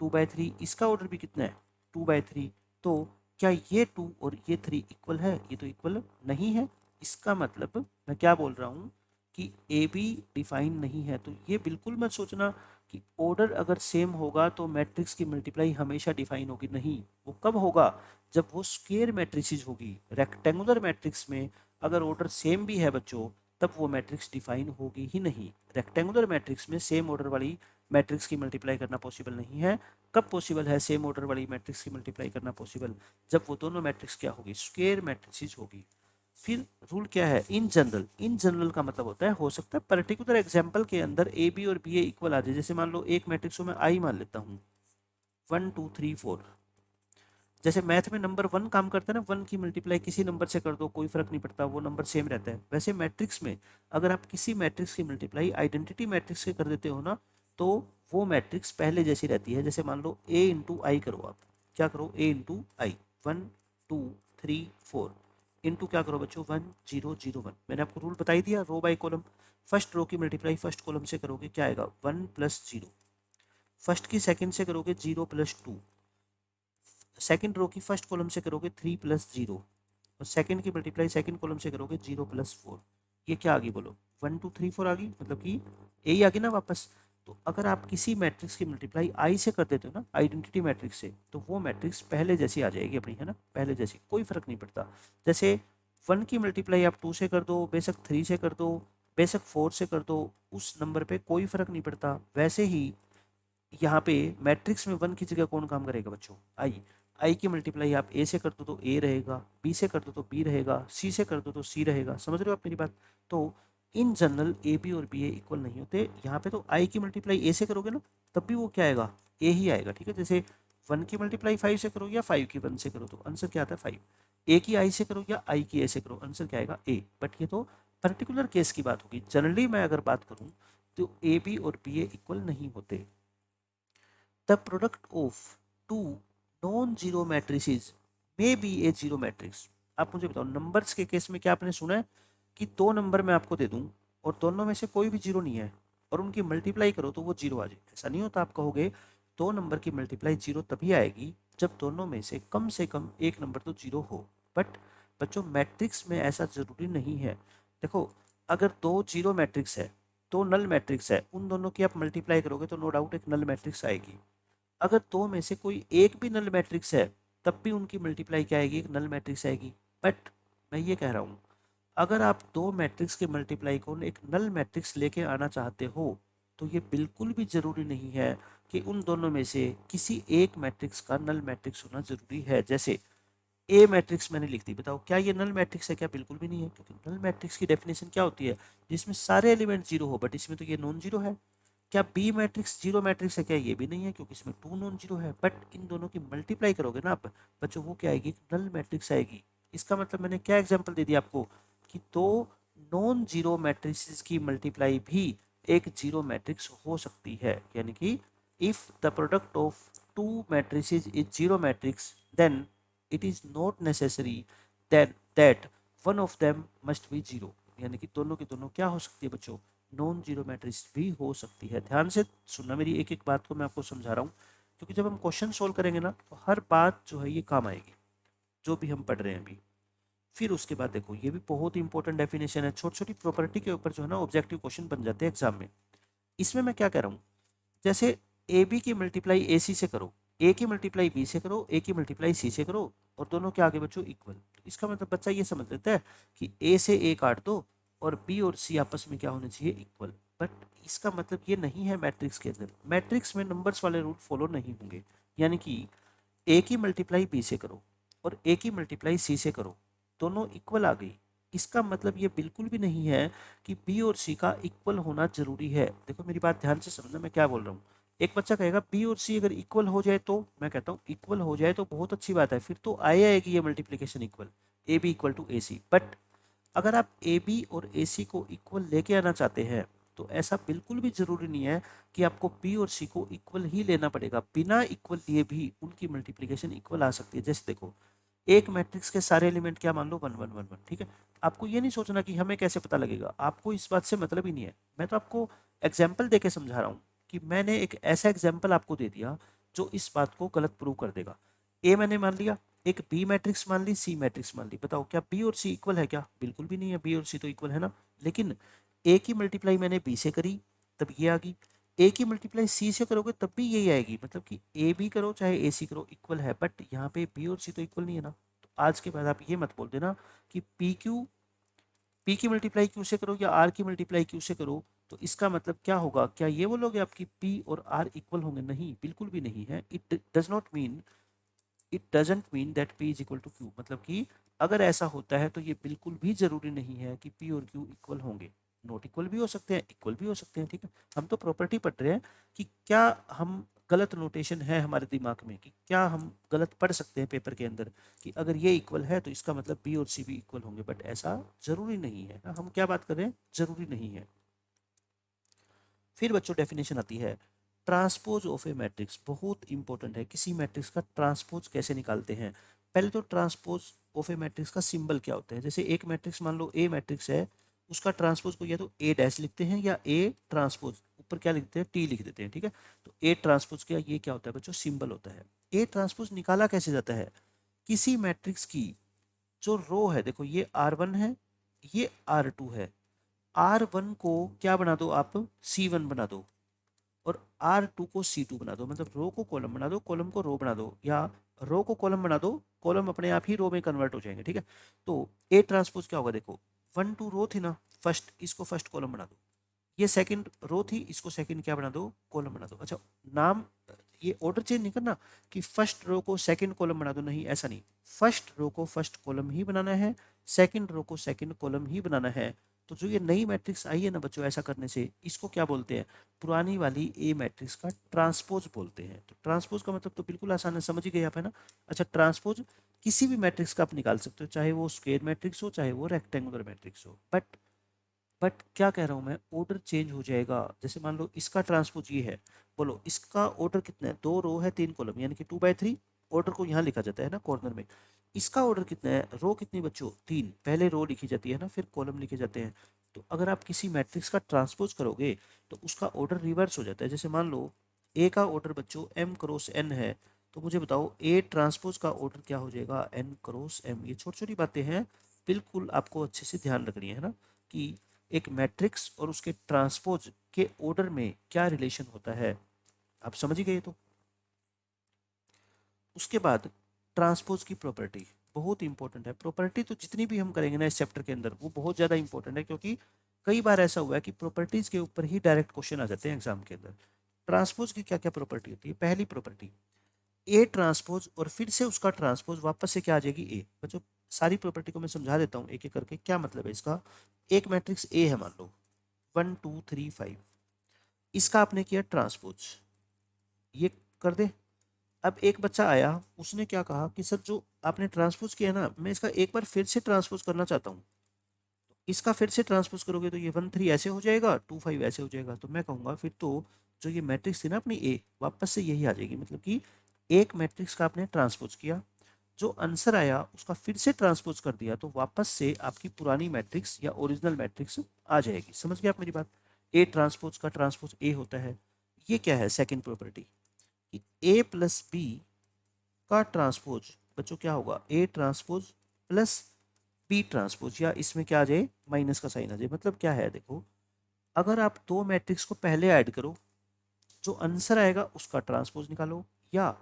2/3, इसका ऑर्डर भी कितना है, 2/3, तो क्या ये 2 और ये 3 इक्वल है, ये तो इक्वल नहीं है। इसका मतलब मैं क्या बोल रहा हूँ कि ए बी डिफाइन नहीं है। तो ये बिल्कुल मत सोचना कि ऑर्डर अगर सेम होगा तो मैट्रिक्स की मल्टीप्लाई हमेशा डिफाइन होगी, नहीं, वो कब होगा, जब वो स्क्वायर मैट्रिसेस होगी। रेक्टेंगुलर मैट्रिक्स में अगर ऑर्डर सेम भी है बच्चों तब वो मैट्रिक्स डिफाइन होगी ही नहीं। रेक्टेंगुलर मैट्रिक्स में सेम ऑर्डर वाली मैट्रिक्स की मल्टीप्लाई करना पॉसिबल नहीं है। कब पॉसिबल है सेम ऑर्डर वाली मैट्रिक्स की मल्टीप्लाई करना पॉसिबल, जब वो दोनों मैट्रिक्स क्या होगी, स्क्वायर मैट्रिसेस होगी। फिर रूल क्या है, इन जनरल, इन जनरल का मतलब होता है हो सकता है पर्टिकुलर एग्जाम्पल के अंदर ए बी और बी ए इक्वल आ जाए। जैसे मान लो एक मैट्रिक्स को मैं आई मान लेता हूँ, 1 2 3 4, जैसे मैथ में नंबर 1 काम करता है ना, 1 की मल्टीप्लाई किसी नंबर से कर दो कोई फर्क नहीं पड़ता, वो नंबर सेम रहता है। वैसे मैट्रिक्स में अगर आप किसी मैट्रिक्स की मल्टीप्लाई आइडेंटिटी मैट्रिक्स से कर देते हो ना, तो वो मैट्रिक्स पहले जैसी रहती है। जैसे मान लो ए इंटू आई करो, आप क्या करो, ए इंटू आई, 1 2 3 4 इंटू क्या करो बच्चों, 1 0 0 1, मैंने आपको रूल बता ही दिया, रो बाई कॉलम। फर्स्ट रो की मल्टीप्लाई फर्स्ट कॉलम से करोगे क्या आएगा, 1 + 0, फर्स्ट की सेकंड से करोगे 0 + 2, सेकंड रो की फर्स्ट कॉलम से करोगे 3 + 0 और सेकंड की मल्टीप्लाई सेकंड कॉलम से करोगे 0 + 4। ये क्या आ गई बोलो, 1 2 3 4 आ गई, मतलब कि ए ही आ गई ना वापस। तो अगर आप किसी मैट्रिक्स की मल्टीप्लाई आई से कर देते हो ना, आइडेंटिटी मैट्रिक्स से, तो वो मैट्रिक्स पहले जैसी आ जाएगी अपनी, है ना, पहले जैसी, कोई फर्क नहीं पड़ता। जैसे 1 की मल्टीप्लाई आप 2 से कर दो, बेशक 3 से कर दो, बेशक 4 से कर दो, उस नंबर पे कोई फर्क नहीं पड़ता। वैसे ही यहाँ पे मैट्रिक्स में 1 की जगह कौन काम करेगा बच्चों, आई। आई की मल्टीप्लाई आप ए से कर दो तो ए रहेगा, बी से कर दो तो बी रहेगा, सी से कर दो तो सी रहेगा। समझ रहे हो आप मेरी बात। तो इन जनरल ए बी और बी ए इक्वल नहीं होते। यहाँ पे तो आई की मल्टीप्लाई ए से करोगे ना, तब भी वो क्या आएगा, ए ही आएगा, ठीक है। जैसे 1 की मल्टीप्लाई 5 से करो या 5 की 1 से करो तो आंसर क्या आता है, 5। ए की आई से करो या आई की ए से करो, आंसर क्या आएगा, ए। बट ये तो पर्टिकुलर केस की बात होगी, जनरली मैं अगर बात करूँ तो ए बी और बी ए इक्वल नहीं होते। The product of two non zero matrices may be a zero matrix. आप मुझे बताओ, नंबर्स के केस में क्या आपने सुना है कि दो नंबर मैं आपको दे दूं और दोनों में से कोई भी जीरो नहीं है और उनकी मल्टीप्लाई करो तो वो जीरो आ जाए? ऐसा नहीं होता। आप कहोगे दो नंबर की मल्टीप्लाई जीरो तभी आएगी जब दोनों में से कम एक नंबर तो जीरो हो। बट बच्चों, मैट्रिक्स में ऐसा जरूरी नहीं है। देखो, अगर दो जीरो मैट्रिक्स है, दो नल मैट्रिक्स है, उन दोनों की आप मल्टीप्लाई करोगे तो नो डाउट एक नल मैट्रिक्स आएगी। अगर दो में से कोई एक भी नल मैट्रिक्स है तब भी उनकी मल्टीप्लाई क्या आएगी? एक नल मैट्रिक्स आएगी। बट मैं ये कह रहा हूँ, अगर आप दो मैट्रिक्स के मल्टीप्लाई को एक नल मैट्रिक्स लेके आना चाहते हो तो ये बिल्कुल भी जरूरी नहीं है कि उन दोनों में से किसी एक मैट्रिक्स का नल मैट्रिक्स होना जरूरी है। जैसे ए मैट्रिक्स मैंने लिख दी, बताओ क्या ये नल मैट्रिक्स है? क्या बिल्कुल भी नहीं है, क्योंकि नल मैट्रिक्स की डेफिनेशन क्या होती है? जिसमें सारे एलिमेंट जीरो हो। बट इसमें तो ये नॉन जीरो है। क्या बी मैट्रिक्स जीरो मैट्रिक्स है? क्या ये भी नहीं है, क्योंकि इसमें टू नॉन जीरो है। बट इन दोनों की मल्टीप्लाई करोगे ना आप बच्चों, वो क्या आएगी? एक नल मैट्रिक्स आएगी। इसका मतलब मैंने क्या एग्जांपल दे दिया आपको कि दो नॉन जीरो मैट्रिक्स की मल्टीप्लाई भी एक जीरो मैट्रिक्स हो सकती है। यानी कि if the product of two matrices is zero matrix, then it is not necessary that one of them must be zero। यानी कि दोनों की दोनों क्या हो सकती है बच्चों? नॉन जीरो मैट्रिक्स भी हो सकती है। ध्यान से सुनना मेरी एक एक बात को, मैं आपको समझा रहा हूँ, क्योंकि जब हम क्वेश्चन सोल्व करेंगे ना तो हर बात जो है ये काम आएगी, जो भी हम पढ़ रहे हैं अभी। फिर उसके बाद देखो, ये भी बहुत ही इंपॉर्टेंट डेफिनेशन है। छोटी छोटी प्रॉपर्टी के ऊपर जो है ना ऑब्जेक्टिव क्वेश्चन बन जाते हैं एग्जाम में। इसमें मैं क्या कह रहा हूँ, जैसे ए बी की मल्टीप्लाई ए सी से करो, ए की मल्टीप्लाई बी से करो, ए की मल्टीप्लाई सी से करो, और दोनों के आगे बच्चों इक्वल। इसका मतलब बच्चा ये समझ लेता है कि ए से ए काट दो और बी और सी आपस में क्या होने चाहिए? इक्वल। बट इसका मतलब ये नहीं है मैट्रिक्स के अंदर। मैट्रिक्स में नंबर्स वाले रूल फॉलो नहीं होंगे। यानी कि ए की मल्टीप्लाई बी से करो और ए की मल्टीप्लाई सी से करो, दोनों इक्वल आ गई। इसका मतलब ये बिल्कुल भी नहीं है कि बी और सी का इक्वल होना जरूरी है। देखो मेरी बात ध्यान से समझना, मैं क्या बोल रहा हूँ। एक बच्चा कहेगा बी और सी अगर इक्वल हो जाए तो, मैं कहता हूँ इक्वल हो जाए तो बहुत अच्छी बात है, फिर तो आएगी ये multiplication equal, A B equal to A C. But अगर आप ए बी और ए सी को इक्वल लेके आना चाहते हैं तो ऐसा बिल्कुल भी जरूरी नहीं है कि आपको बी और सी को इक्वल ही लेना पड़ेगा। बिना इक्वल लिए भी उनकी मल्टीप्लिकेशन इक्वल आ सकती है। जैसे देखो, एक मैट्रिक्स के सारे एलिमेंट क्या मान लो? वन वन वन वन, ठीक है। आपको ये नहीं सोचना कि हमें कैसे पता लगेगा, आपको इस बात से मतलब ही नहीं है। मैं तो आपको एग्जाम्पल दे के समझा रहा हूँ कि मैंने एक ऐसा एग्जाम्पल आपको दे दिया जो इस बात को गलत प्रूव कर देगा। ए मैंने मान लिया, एक बी मैट्रिक्स मान ली, सी मैट्रिक्स मान ली। बताओ क्या बी और सी इक्वल है? क्या बिल्कुल भी नहीं है। बी और सी तो इक्वल है ना। लेकिन ए की मल्टीप्लाई मैंने बी से करी तब ये आ गई, ए की मल्टीप्लाई सी से करोगे तब भी यही आएगी। मतलब कि ए बी करो चाहे ए सी करो इक्वल है। बट यहाँ पे बी और सी तो इक्वल नहीं है ना। तो आज के बाद आप ये मत बोल देना कि पी की मल्टीप्लाई क्यू से करो या आर की मल्टीप्लाई क्यू से करो तो इसका मतलब क्या होगा। क्या ये बोलोगे आपकी पी और आर इक्वल होंगे? नहीं, बिल्कुल भी नहीं है। It doesn't mean that P is equal to Q. मतलब कि अगर ऐसा होता है तो ये बिल्कुल भी जरूरी नहीं है कि पी और क्यू इक्वल होंगे। नॉट इक्वल भी हो सकते हैं, इक्वल भी हो सकते हैं, ठीक है। हम तो प्रॉपर्टी पढ़ रहे हैं कि क्या हम गलत नोटेशन है हमारे दिमाग में, कि क्या हम गलत पढ़ सकते हैं पेपर के अंदर कि अगर ये इक्वल है तो इसका मतलब बी और सी भी इक्वल होंगे। बट ऐसा जरूरी नहीं है ना। हम क्या बात कर रहे हैं? जरूरी नहीं है। फिर बच्चों डेफिनेशन आती है ट्रांसपोज ऑफ ए मैट्रिक्स। बहुत इंपॉर्टेंट है, किसी मैट्रिक्स का ट्रांसपोज कैसे निकालते हैं। पहले तो ट्रांसपोज ऑफ ए मैट्रिक्स का सिंबल क्या होता है। जैसे एक मैट्रिक्स मान लो ए मैट्रिक्स है, उसका ट्रांसपोज को या तो ए डैश लिखते हैं या ए ट्रांसपोज ऊपर क्या लिखते हैं? टी लिख देते हैं, ठीक है। तो ए ट्रांसपोज क्या, ये क्या होता है बच्चों? सिंबल होता है। ए ट्रांसपोज निकाला कैसे जाता है? किसी मैट्रिक्स की जो रो है, देखो ये R1 है, ये R2 है। R1 को क्या बना दो आप? C1 बना दो और R2 को C2 बना दो। मतलब रो को कॉलम बना दो, कॉलम को रो बना दो, या रो को कॉलम बना दो, कॉलम अपने आप ही रो में कन्वर्ट हो जाएंगे, ठीक है। तो ए ट्रांसपोज क्या होगा? देखो 1 2 रो थी ना, फर्स्ट इसको फर्स्ट कॉलम बना दो। ये सेकंड रो थी, इसको सेकंड क्या बना दो? कॉलम बना दो। अच्छा, नाम ये ऑर्डर चेंज नहीं करना कि फर्स्ट रो को सेकंड कॉलम बना दो, नहीं ऐसा नहीं। फर्स्ट रो को फर्स्ट कॉलम ही बनाना है, सेकंड रो को सेकंड कॉलम ही बनाना है। तो जो ये नई मैट्रिक्स आई है ना बच्चों, ऐसा करने से इसको क्या बोलते हैं? पुरानी वाली ए मैट्रिक्स का ट्रांसपोज बोलते हैं। तो ट्रांसपोज का मतलब तो बिल्कुल आसान है, समझ ही गए आप, है ना। अच्छा, ट्रांसपोज किसी भी मैट्रिक्स का आप निकाल सकते हो, चाहे वो स्क्वायर मैट्रिक्स हो चाहे वो रेक्टेंगुलर मैट्रिक्स हो। बट बट क्या कह रहा हूँ मैं, ऑर्डर चेंज हो जाएगा। जैसे मान लो इसका ट्रांसपोज ये है, बोलो इसका ऑर्डर कितना है, 2 रो है 3 कॉलम, यानी कि 2/3 ऑर्डर को यहाँ लिखा जाता है ना कॉर्नर में। इसका ऑर्डर कितना है, रो कितनी बच्चों 3, पहले रो लिखी जाती है ना, फिर कॉलम लिखे जाते हैं। तो अगर आप किसी मैट्रिक्स का ट्रांसपोज करोगे तो उसका ऑर्डर रिवर्स हो जाता है। जैसे मान लो ए का ऑर्डर बच्चों एम क्रॉस एन है, तो मुझे बताओ ए ट्रांसपोज का ऑर्डर क्या हो जाएगा, एन क्रॉस एम। ये छोटी छोटी बातें हैं, बिल्कुल आपको अच्छे से ध्यान रखनी है ना, कि एक मैट्रिक्स और उसके ट्रांसपोज के ऑर्डर में क्या रिलेशन होता है। आप समझ ही गए। तो उसके बाद ट्रांसपोज की प्रॉपर्टी बहुत इंपॉर्टेंट है। प्रॉपर्टी तो जितनी भी हम करेंगे ना इस चैप्टर के अंदर वो बहुत ज़्यादा इंपॉर्टेंट है, क्योंकि कई बार ऐसा हुआ है कि प्रॉपर्टीज के ऊपर ही डायरेक्ट क्वेश्चन आ जाते हैं एग्जाम के अंदर। ट्रांसपोज की क्या क्या प्रॉपर्टी होती है, पहली प्रॉपर्टी ए ट्रांसपोज और फिर से उसका ट्रांसपोज वापस से क्या आ जाएगी ए। बच्चों सारी प्रॉपर्टी को मैं समझा देता हूँ एक एक करके, क्या मतलब है इसका। एक मैट्रिक्स ए है मान लो 1 2 3 5, इसका आपने किया ट्रांसपोज, ये कर दे। अब एक बच्चा आया, उसने क्या कहा कि सर जो आपने ट्रांसपोज किया ना, मैं इसका एक बार फिर से ट्रांसपोज करना चाहता हूँ। इसका फिर से ट्रांसपोज करोगे तो ये 1 3 ऐसे हो जाएगा, 2 5 ऐसे हो जाएगा। तो मैं कहूँगा फिर तो जो ये मैट्रिक्स थी ना अपनी ए, वापस से यही आ जाएगी। मतलब कि एक मैट्रिक्स का आपने ट्रांसपोज किया, जो आंसर आया उसका फिर से ट्रांसपोज कर दिया, तो वापस से आपकी पुरानी मैट्रिक्स या ओरिजिनल मैट्रिक्स आ जाएगी। समझ गए आप मेरी बात। ए ट्रांसपोज का ट्रांसपोज ए होता है। ये क्या है सेकंड प्रॉपर्टी, कि ए प्लस बी का ट्रांसपोज बच्चों क्या होगा, A transpose plus B transpose, या इसमें क्या आ जाए, माइनस का साइन आ जाए। मतलब क्या है देखो, अगर आप दो मैट्रिक्स को पहले ऐड करो, जो आंसर आएगा उसका ट्रांसपोज निकालो, या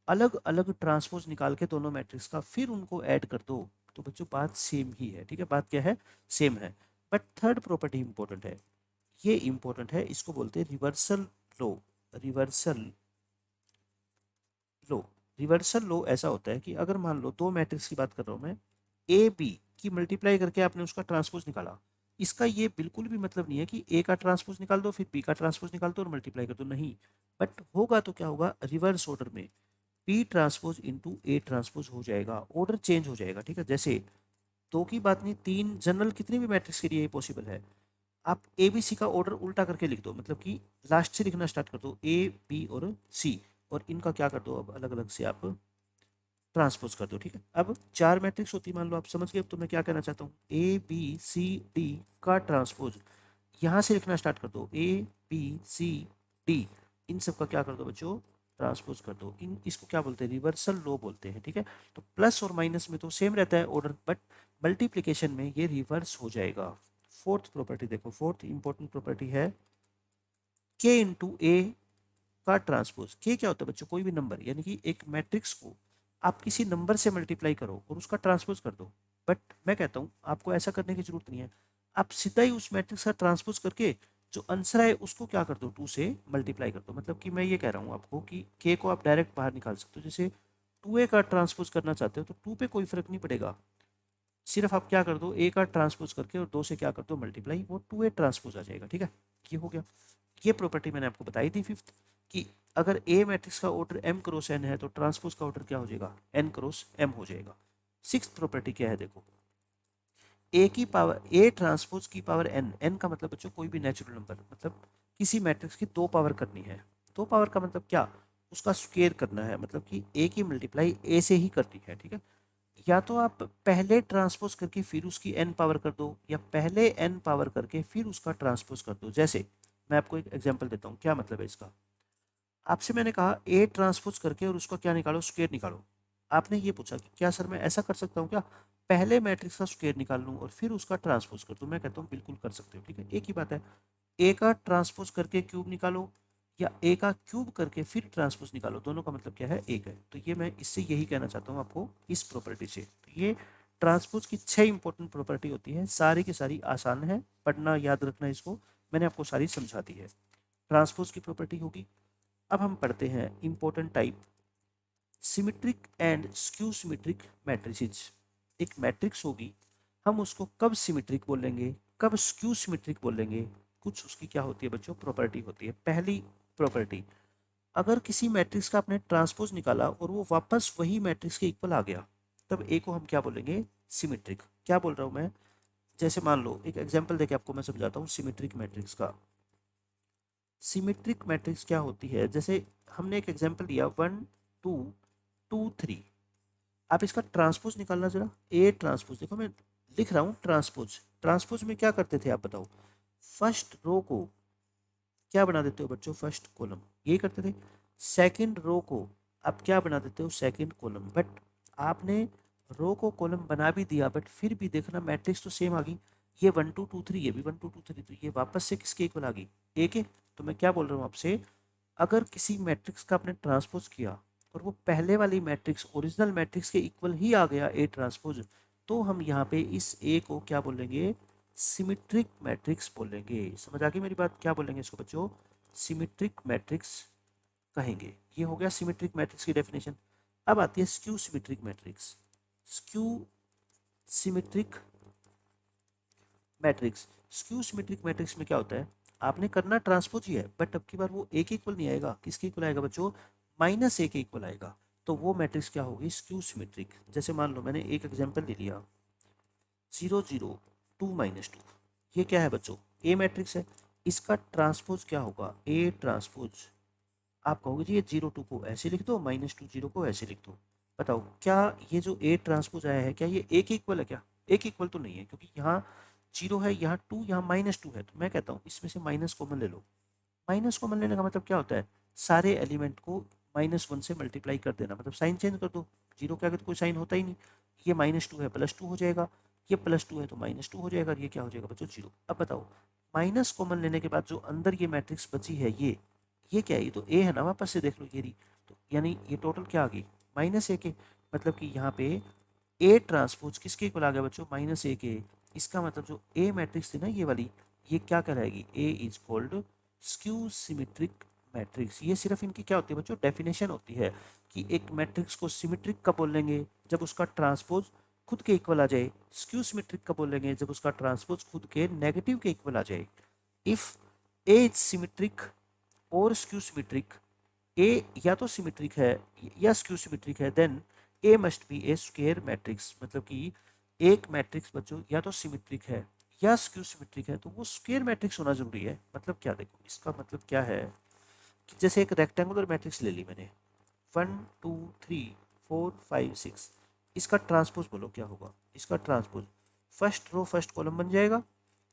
अलग अलग ट्रांसपोज निकाल के दोनों मैट्रिक्स का फिर उनको ऐड कर दो, तो बच्चों बात सेम ही है। ठीक है, बात क्या है, सेम है। बट थर्ड प्रॉपर्टी इंपॉर्टेंट है, ये इंपॉर्टेंट है, इसको बोलते हैं रिवर्सल लो। रिवर्सल लो, रिवर्सल लो ऐसा होता है कि अगर मान लो दो मैट्रिक्स की बात कर रहा हूं मैं, ए बी की मल्टीप्लाई करके आपने उसका ट्रांसपोज निकाला, इसका ये बिल्कुल भी मतलब नहीं है कि ए का ट्रांसपोज निकाल दो फिर बी का ट्रांसपोज निकाल दो और मल्टीप्लाई कर दो, नहीं। बट होगा तो क्या होगा, रिवर्स ऑर्डर में P transpose into A transpose हो जाएगा, ऑर्डर चेंज हो जाएगा। ठीक है, जैसे दो की बात नहीं, तीन जनरल कितने भी मैट्रिक्स के लिए ये पॉसिबल है। आप ए बी सी का ऑर्डर उल्टा करके लिख दो, मतलब कि लास्ट से लिखना स्टार्ट कर दो, ए बी और सी, और इनका क्या कर दो, अब अलग अलग से आप ट्रांसपोज कर दो। ठीक है, अब चार मैट्रिक्स होती है मान लो, आप समझ गए। अब तो मैं क्या कहना चाहता हूँ, ए बी सी डी का ट्रांसपोज यहाँ से लिखना स्टार्ट कर दो, ए बी सी डी, इन सब का क्या कर दो बच्चों, ट्रांसपोज कर दो। इन इसको क्या बोलते हैं, रिवर्सल लो बोलते हैं। ठीक है, तो प्लस और माइनस में तो सेम रहता है ऑर्डर, बट मल्टीप्लीकेशन में ये रिवर्स हो जाएगा। फोर्थ प्रॉपर्टी देखो, फोर्थ इंपॉर्टेंट प्रॉपर्टी है के इंटू ए का ट्रांसपोज। के क्या होता है बच्चों, कोई भी नंबर, यानी कि एक मैट्रिक्स को आप किसी नंबर से मल्टीप्लाई करो और उसका ट्रांसपोज कर दो। बट मैं कहता हूँ आपको ऐसा करने की जरूरत नहीं है, आप सीधा ही उस मैट्रिक्स का ट्रांसपोज करके जो आंसर है उसको क्या कर दो, 2 से मल्टीप्लाई कर दो। मतलब कि मैं ये कह रहा हूँ आपको कि के को आप डायरेक्ट बाहर निकाल सकते हो। जैसे 2a का ट्रांसपोज करना चाहते हो तो 2 पे कोई फर्क नहीं पड़ेगा, सिर्फ आप क्या कर दो, ए का ट्रांसपोज करके और 2 से क्या कर दो मल्टीप्लाई, वो 2a ट्रांसपोज आ जाएगा। ठीक है, ये हो गया। ये प्रॉपर्टी मैंने आपको बताई थी फिफ्थ, कि अगर ए मैट्रिक्स का ऑर्डर एम क्रॉस एन है तो ट्रांसपोज का ऑर्डर क्या हो जाएगा, एन क्रॉस एम हो जाएगा। सिक्स्थ प्रॉपर्टी क्या है देखो, ए की पावर, ए ट्रांसपोज की पावर एन, एन का मतलब बच्चों कोई भी नेचुरल नंबर, मतलब किसी मैट्रिक्स की दो पावर करनी है। दो पावर का मतलब क्या, उसका स्क्वायर करना है, मतलब कि ए की मल्टीप्लाई ए से ही करनी है। ठीक है, या तो आप पहले ट्रांसपोज करके फिर उसकी एन पावर कर दो, या पहले एन पावर करके फिर उसका ट्रांसपोज कर दो। जैसे मैं आपको एक एग्जांपल देता हूँ, क्या मतलब है इसका। आपसे मैंने कहा ए ट्रांसपोज करके और उसका क्या निकालो, स्क्वायर निकालो। आपने ये पूछा कि क्या सर मैं ऐसा कर सकता हूँ क्या, पहले मैट्रिक्स का स्क्वायर निकाल लूँ और फिर उसका ट्रांसपोज कर दूँ। मैं कहता हूँ बिल्कुल कर सकते हो। ठीक है, एक ही बात है, ए का ट्रांसपोज करके क्यूब निकालो, या ए का क्यूब करके फिर ट्रांसपोज निकालो, दोनों का मतलब क्या है, एक है। तो ये मैं इससे यही कहना चाहता हूँ आपको इस प्रॉपर्टी से। तो ये ट्रांसपोज की 6 इंपॉर्टेंट प्रॉपर्टी होती है, सारी की सारी आसान है, पढ़ना याद रखना इसको, मैंने आपको सारी समझा दी है। ट्रांसपोज की प्रॉपर्टी होगी। अब हम पढ़ते हैं important type, symmetric and skew symmetric matrices. एक मैट्रिक्स होगी, हम उसको कब सिमेट्रिक बोलेंगे, कब स्क्यू सिमेट्रिक बोलेंगे, कुछ उसकी क्या होती है बच्चों, प्रॉपर्टी होती है। पहली प्रॉपर्टी, अगर किसी मैट्रिक्स का आपने ट्रांसपोज निकाला और वो वापस वही मैट्रिक्स के इक्वल आ गया, तब ए को हम क्या बोलेंगे, सिमेट्रिक। क्या बोल रहा हूं मैं, जैसे मान लो एक एग्जांपल देके आपको मैं समझाता हूँ सिमेट्रिक मैट्रिक्स का। सिमेट्रिक मैट्रिक्स क्या होती है, जैसे हमने एक एग्जांपल दिया 1 2 2 3। आप इसका ट्रांसपोज निकालना जरा, ए ट्रांसपोज, देखो मैं लिख रहा हूँ ट्रांसपोज। ट्रांसपोज में क्या करते थे आप बताओ, फर्स्ट रो को क्या बना देते हो बच्चों, फर्स्ट कॉलम, यही करते थे। सेकंड रो को आप क्या बना देते हो, सेकंड कॉलम। बट आपने रो को कॉलम बना भी दिया, बट फिर भी देखना मैट्रिक्स तो सेम आ गई। ये 1 2 2 3, ये भी 1 2 2 3, तो ये वापस से किसके इक्वल आ गई, ए के। तो मैं क्या बोल रहा हूँ आपसे, अगर किसी मैट्रिक्स का आपने ट्रांसपोज किया और वो पहले वाली मैट्रिक्स ओरिजिनल मैट्रिक्स के इक्वल ही आ गया ए ट्रांसपोज, तो हम यहाँ पे इस ए को क्या बोलेंगे, सिमेट्रिक मैट्रिक्स बोलेंगे। समझ आ गई मेरी बात, क्या बोलेंगे इसको बच्चों, सिमेट्रिक मैट्रिक्स कहेंगे। ये हो गया सिमेट्रिक मैट्रिक्स की डेफिनेशन। अब आती है skew symmetric matrix. Skew symmetric matrix, skew symmetric matrix में क्या होता है, आपने करना ट्रांसपोज ही है, बट अब की बार वो ए के इक्वल नहीं आएगा, किसके इक्वल आएगा बच्चों, माइनस ए के इक्वल आएगा। तो वो मैट्रिक्स क्या होगी, स्क्यू सिमेट्रिक। जैसे मान लो मैंने एक एग्जांपल ले लिया 0 0 2 -2, ये क्या है बच्चों, ए मैट्रिक्स है। इसका ट्रांसपोज क्या होगा, ए ट्रांसपोज। आप कहोगे जी ये 0 2 को ऐसे लिख दो, -2 0 को ऐसे लिख दो। बताओ क्या ये जो ए ट्रांसपोज आया है, क्या ये ए के इक्वल है, क्या ए के इक्वल तो नहीं है, क्योंकि यहाँ 0 है, यहाँ 2, यहाँ -2 है। तो मैं कहता हूँ इसमें से माइनस कॉमन ले लो। माइनस कॉमन लेने का मतलब क्या होता है, सारे एलिमेंट को -1 से मल्टीप्लाई कर देना, मतलब साइन चेंज कर दो। 0 के आगे तो कोई साइन होता ही नहीं। ये -2 है, +2 हो जाएगा। ये +2 है तो -2 हो जाएगा, और ये क्या हो जाएगा बच्चों, 0। अब बताओ माइनस कॉमन लेने के बाद जो अंदर ये मैट्रिक्स बची है, ये क्या है, ये तो ए है ना, वापस से देख लो ये रही। तो यानी ये टोटल क्या आ गई, -a के। मतलब कि यहाँ पे ए ट्रांसपोज किसके इक्वल आ गया बच्चों, -a के। इसका मतलब जो ए मैट्रिक्स थी ना ये वाली, ये क्या कहलाएगी, A is called skew symmetric matrix. ये सिर्फ इनकी क्या होती है बच्चों, डेफिनेशन होती है कि एक मैट्रिक्स को सिमेट्रिक कब बोलेंगे, जब उसका ट्रांसपोज खुद के इक्वल आ जाए। स्क्यू सिमेट्रिक कब बोलेंगे, जब उसका ट्रांसपोज खुद के नेगेटिव के इक्वल आ जाए। इफ ए इज सिमेट्रिक और स्क्यू सिमेट्रिक, ए या तो सिमेट्रिक है या स्क्यू सिमेट्रिक है, then A must be a square matrix. मतलब कि एक मैट्रिक्स बच्चों या तो सिमेट्रिक है या स्क्यू सिमेट्रिक है, तो वो स्क्वायर मैट्रिक्स होना जरूरी है। मतलब क्या, देखो इसका मतलब क्या है कि जैसे एक रेक्टेंगुलर मैट्रिक्स ले ली मैंने, 1 2 3 4 5 6, इसका ट्रांसपोज बोलो क्या होगा, इसका transpose first row first column बन जाएगा,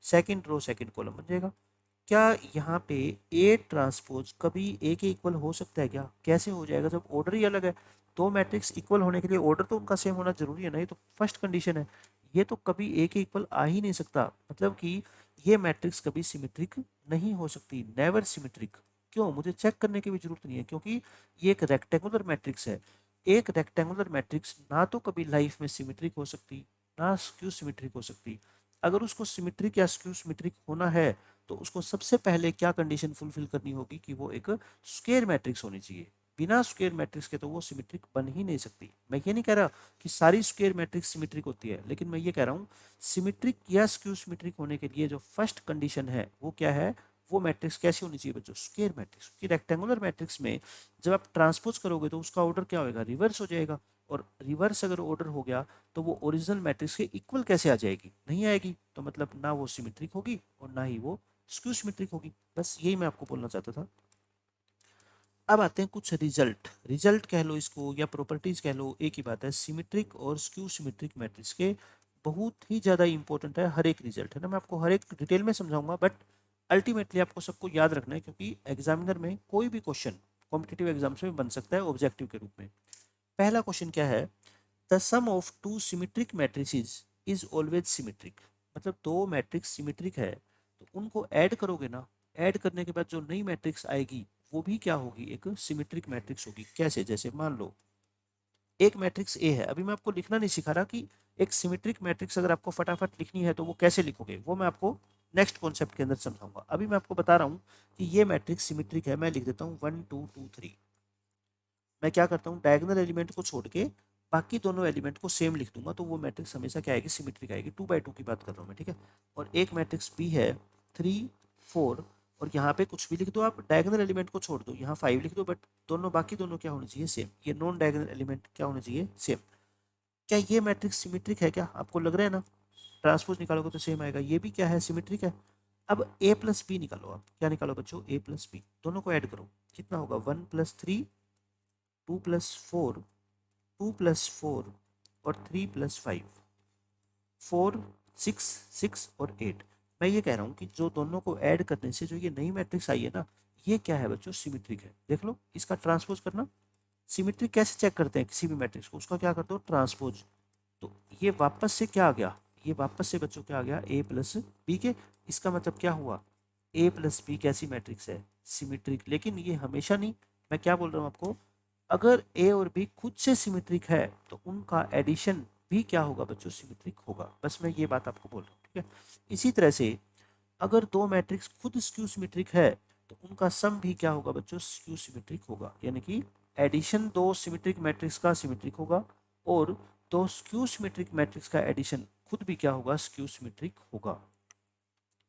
सेकंड रो सेकंड कॉलम बन जाएगा। क्या यहाँ पे ए ट्रांसपोज कभी ए के इक्वल हो सकता है क्या, कैसे हो जाएगा, जब ऑर्डर ही अलग है। दो मैट्रिक्स इक्वल होने के लिए ऑर्डर तो उनका सेम होना जरूरी है ना, ये तो फर्स्ट कंडीशन है। ये तो कभी ए के इक्वल आ ही नहीं सकता, मतलब कि ये मैट्रिक्स कभी सिमेट्रिक नहीं हो सकती, नेवर सिमेट्रिक। क्यों, मुझे चेक करने की भी जरूरत नहीं है, क्योंकि ये एक रेक्टेंगुलर मैट्रिक्स है। एक रेक्टेंगुलर मैट्रिक्स ना तो कभी लाइफ में सिमेट्रिक हो सकती, ना स्क्यू सिमेट्रिक हो सकती। अगर उसको सिमेट्रिक या स्क्यू सिमेट्रिक होना है तो उसको सबसे पहले क्या कंडीशन फुलफिल करनी होगी कि वो एक स्क्वायर मैट्रिक्स होनी चाहिए। बिना स्क्वायर मैट्रिक्स के तो वो सिमेट्रिक बन ही नहीं सकती। मैं ये नहीं कह रहा कि सारी स्क्वायर मैट्रिक्स सिमेट्रिक होती है, लेकिन मैं ये कह रहा हूँ सिमेट्रिक या स्क्यू सिमेट्रिक होने के लिए जो फर्स्ट कंडीशन है वो क्या है, वो मैट्रिक्स कैसी होनी चाहिए बच्चों, स्क्वायर मैट्रिक्स। कि रेक्टेंगुलर मैट्रिक्स में जब आप ट्रांसपोज करोगे तो उसका ऑर्डर क्या होगा, रिवर्स हो जाएगा। और रिवर्स अगर ऑर्डर हो गया तो वो ओरिजिनल मैट्रिक्स के इक्वल कैसे आ जाएगी, नहीं आएगी। तो मतलब ना वो सिमेट्रिक होगी और ना ही वो स्क्यू सिमेट्रिक होगी। बस यही मैं आपको बोलना चाहता था। अब आते हैं कुछ रिजल्ट, रिजल्ट कह लो इसको या प्रॉपर्टीज कह लो, एक ही बात है। सिमेट्रिक और स्क्यू सिमेट्रिक मैट्रिक्स के बहुत ही ज़्यादा इंपॉर्टेंट है हर एक रिजल्ट, है ना। मैं आपको हर एक डिटेल में समझाऊंगा, बट अल्टीमेटली आपको सबको याद रखना है, क्योंकि एग्जामिनर में कोई भी क्वेश्चन कॉम्पिटिटिव एग्जाम्स में बन सकता है ऑब्जेक्टिव के रूप में। पहला क्वेश्चन क्या है, the sum of two symmetric matrices is always symmetric. मतलब दो मैट्रिक्स सिमेट्रिक है तो उनको ऐड करोगे ना, ऐड करने के बाद जो नई मैट्रिक्स आएगी वो भी क्या होगी, एक सिमेट्रिक मैट्रिक्स होगी। कैसे, जैसे मान लो एक मैट्रिक्स ए है, अभी मैं आपको लिखना नहीं सिखा रहा कि एक सिमेट्रिक मैट्रिक्स अगर आपको फटाफट लिखनी है तो वो कैसे लिखोगे, वो मैं आपको नेक्स्ट कॉन्सेप्ट के अंदर समझाऊंगा। अभी मैं आपको बता रहा हूँ कि ये मैट्रिक्स सिमेट्रिक है। मैं लिख देता हूँ 1 2 2 3। मैं क्या करता हूँ, डायगोनल एलिमेंट को छोड़ के बाकी दोनों एलिमेंट को सेम लिख दूंगा, तो वो मैट्रिक्स हमेशा क्या आएगी, सिमेट्रिक आएगी। 2 by 2 की बात कर रहा हूँ मैं, ठीक है। और एक मैट्रिक्स बी है 3 4, और यहाँ पे कुछ भी लिख दो आप, डायगोनल एलिमेंट को छोड़ दो, यहाँ 5 लिख दो, बट दोनों बाकी दोनों क्या होने चाहिए, सेम। ये नॉन डायगोनल एलिमेंट क्या होने चाहिए, सेम। क्या ये मैट्रिक्स सिमेट्रिक है, क्या आपको लग रहा है ना, ट्रांसपोज निकालोगे तो सेम आएगा। ये भी क्या है, सिमेट्रिक है। अब a प्लस बी निकालो आप, क्या निकालो बच्चों, a प्लस बी, दोनों को ऐड करो, कितना होगा 1 प्लस 3, 2 प्लस 4, 2 प्लस 4 और 3 प्लस 5, 4, 6, 6 और 8। मैं ये कह रहा हूँ कि जो दोनों को ऐड करने से जो ये नई मैट्रिक्स आई है ना, ये क्या है बच्चों, सिमेट्रिक है। देख लो, इसका ट्रांसपोज करना। सिमेट्रिक कैसे चेक करते हैं किसी भी मैट्रिक्स को, उसका क्या करते हो, ट्रांसपोज। तो ये वापस से क्या आ गया, ये वापस से बच्चों क्या आ गया, a प्लस बी के। इसका मतलब क्या हुआ, a प्लस बी कैसी मैट्रिक्स है, सिमेट्रिक। लेकिन ये हमेशा नहीं, मैं क्या बोल रहा हूँ आपको, अगर a और b खुद से सिमेट्रिक है तो उनका एडिशन भी क्या होगा बच्चों, सिमेट्रिक होगा। बस मैं ये बात आपको बोल रहा हूँ, ठीक है। इसी तरह से अगर दो मैट्रिक्स खुद स्क्यू सिमेट्रिक है तो उनका सम भी क्या होगा बच्चों, स्क्यू सिमेट्रिक होगा। यानी कि एडिशन दो सिमेट्रिक मैट्रिक्स का सिमेट्रिक होगा और दो स्क्यू सिमेट्रिक मैट्रिक्स का एडिशन खुद भी क्या होगा, स्क्यू सिमेट्रिक होगा।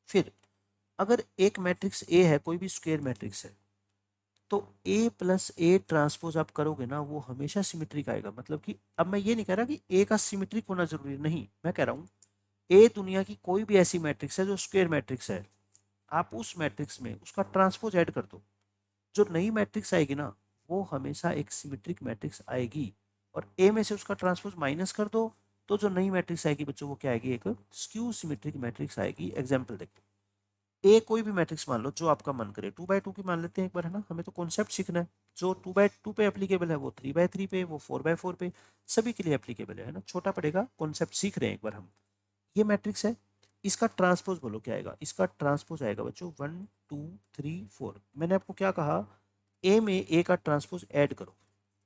फिर अगर एक मैट्रिक्स ए है, कोई भी स्क्वायर मैट्रिक्स है, तो ए प्लस ए ट्रांसपोज आप करोगे ना, वो हमेशा सिमेट्रिक आएगा। मतलब कि अब मैं ये नहीं कह रहा कि ए का सिमेट्रिक होना जरूरी नहीं, मैं कह रहा हूँ ए दुनिया की कोई भी ऐसी मैट्रिक्स है जो स्क्वायर मैट्रिक्स है, आप उस मैट्रिक्स में उसका ट्रांसपोज ऐड कर दो, जो नई मैट्रिक्स आएगी ना वो हमेशा एक सिमेट्रिक मैट्रिक्स आएगी। और ए में से उसका ट्रांसपोज माइनस कर दो तो जो नई मैट्रिक्स आएगी बच्चों वो क्या आएगी, एक स्क्यू सिमेट्रिक मैट्रिक्स आएगी। एग्जाम्पल देखो, ए कोई भी मैट्रिक्स मान लो जो आपका मन करे, 2x2 की मान लेते हैं एक बार, है ना, हमें तो कॉन्सेप्ट सीखना है। जो 2x2 पे एप्लीकेबल है वो 3x3 पे, वो 4x4 पे, सभी के लिए एप्लीकेबल है ना, छोटा पड़ेगा, कॉन्सेप्ट सीख रहे हैं एक बार हम। ये मैट्रिक्स है, इसका ट्रांसपोज बोलो क्या आएगा, इसका ट्रांसपोज आएगा बच्चों 1 2 3 4। मैंने आपको क्या कहा, ए में ए का ट्रांसपोज ऐड करो,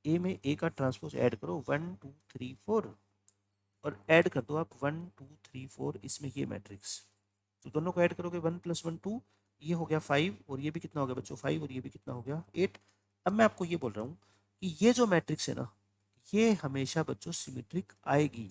ए में ए का ट्रांसपोज ऐड करो 1 2 3 4, और ऐड कर दो आप 1 2 3 4 इसमें ये मैट्रिक्स। तो दोनों को ऐड करोगे 1 + 1 2, ये हो गया 5 और ये भी कितना हो गया बच्चों 5 और ये भी कितना हो गया 8। अब मैं आपको ये बोल रहा हूँ कि ये जो मैट्रिक्स है ना, ये हमेशा बच्चों सिमेट्रिक आएगी।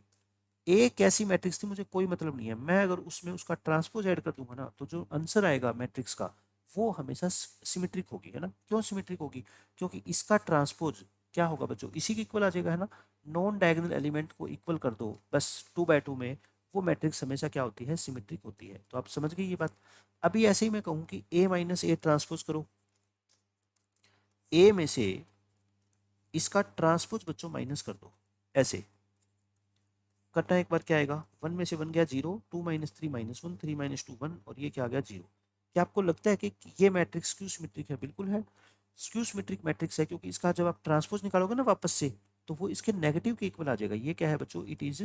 ए कैसी मैट्रिक्स थी मुझे कोई मतलब नहीं है, मैं अगर उसमें उसका ट्रांसपोज ऐड कर दूंगा ना तो जो आंसर आएगा मैट्रिक्स का वो हमेशा सिमेट्रिक होगी, है ना। क्यों सिमेट्रिक होगी, क्योंकि इसका ट्रांसपोज क्या होगा बच्चों, इसी के इक्वल आ जाएगा, है ना। नॉन डायगोनल एलिमेंट को इक्वल कर दो बस 2x2 में, वो मैट्रिक्स हमेशा क्या होती है, सिमेट्रिक होती है। तो आप समझ गए ये बात। अभी ऐसे ही मैं कहूँ कि a माइनस ए ट्रांसपोज करो, a में से इसका ट्रांसपोज बच्चों माइनस कर दो, ऐसे करना एक बार, क्या आएगा, 1 में से 1 गया 0, 2 - 3 - 1, 3 - 2 1 और ये क्या आ गया 0। क्या आपको लगता है कि ये मैट्रिक्स स्क्यू सिमेट्रिक है, बिल्कुल है, स्क्यू सिमेट्रिक मैट्रिक्स है, क्योंकि इसका जब आप ट्रांसपोज निकालोगे ना वापस से तो वो इसके नेगेटिव के इक्वल आ जाएगा। ये क्या है बच्चों, इट इज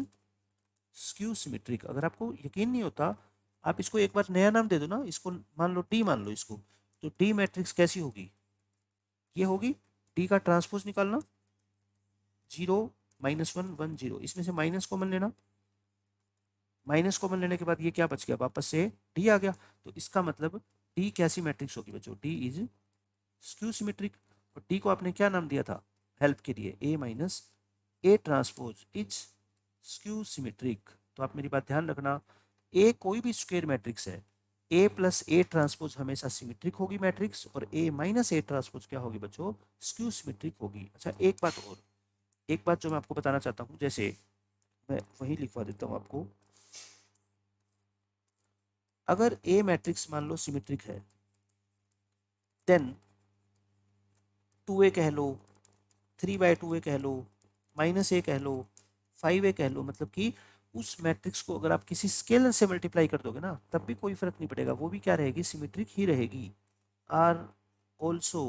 स्क्यू सिमेट्रिक। अगर आपको यकीन नहीं होता, आप इसको एक बार नया नाम दे दो ना, इसको मान लो डी मान लो इसको, तो डी मैट्रिक्स कैसी होगी, ये होगी, डी का ट्रांसपोज निकालना 0 -1 1 0, इसमें से माइनस कॉमन लेना, माइनस कॉमन लेने के बाद ये क्या बच गया, वापस से डी आ गया। तो इसका मतलब डी कैसी मैट्रिक्स होगी बच्चों, डी इज स्क्यू सिमेट्रिक। और डी को आपने क्या नाम दिया था हेल्प के लिए, A minus A transpose is skew symmetric. तो आप मेरी बात ध्यान रखना, ए कोई भी स्क्वायर मैट्रिक्स है, ए प्लस ए ट्रांसपोज हमेशा सिमेट्रिक होगी मैट्रिक्स, और ए माइनस ए ट्रांसपोज क्या होगी बच्चों, स्क्यू सिमेट्रिक होगी। अच्छा एक बात और, एक बात जो मैं आपको बताना चाहता हूँ, जैसे मैं वही लिखवा देता हूँ आपको, अगर ए मैट्रिक्स मान लो सिमेट्रिक है, देन 2a कह लो, 3/2a कह लो, -a कह लो, 5a कह लो, मतलब कि उस मैट्रिक्स को अगर आप किसी स्केलर से मल्टीप्लाई कर दोगे ना तब भी कोई फर्क नहीं पड़ेगा, वो भी क्या रहेगी, सिमेट्रिक ही रहेगी। आर ऑल्सो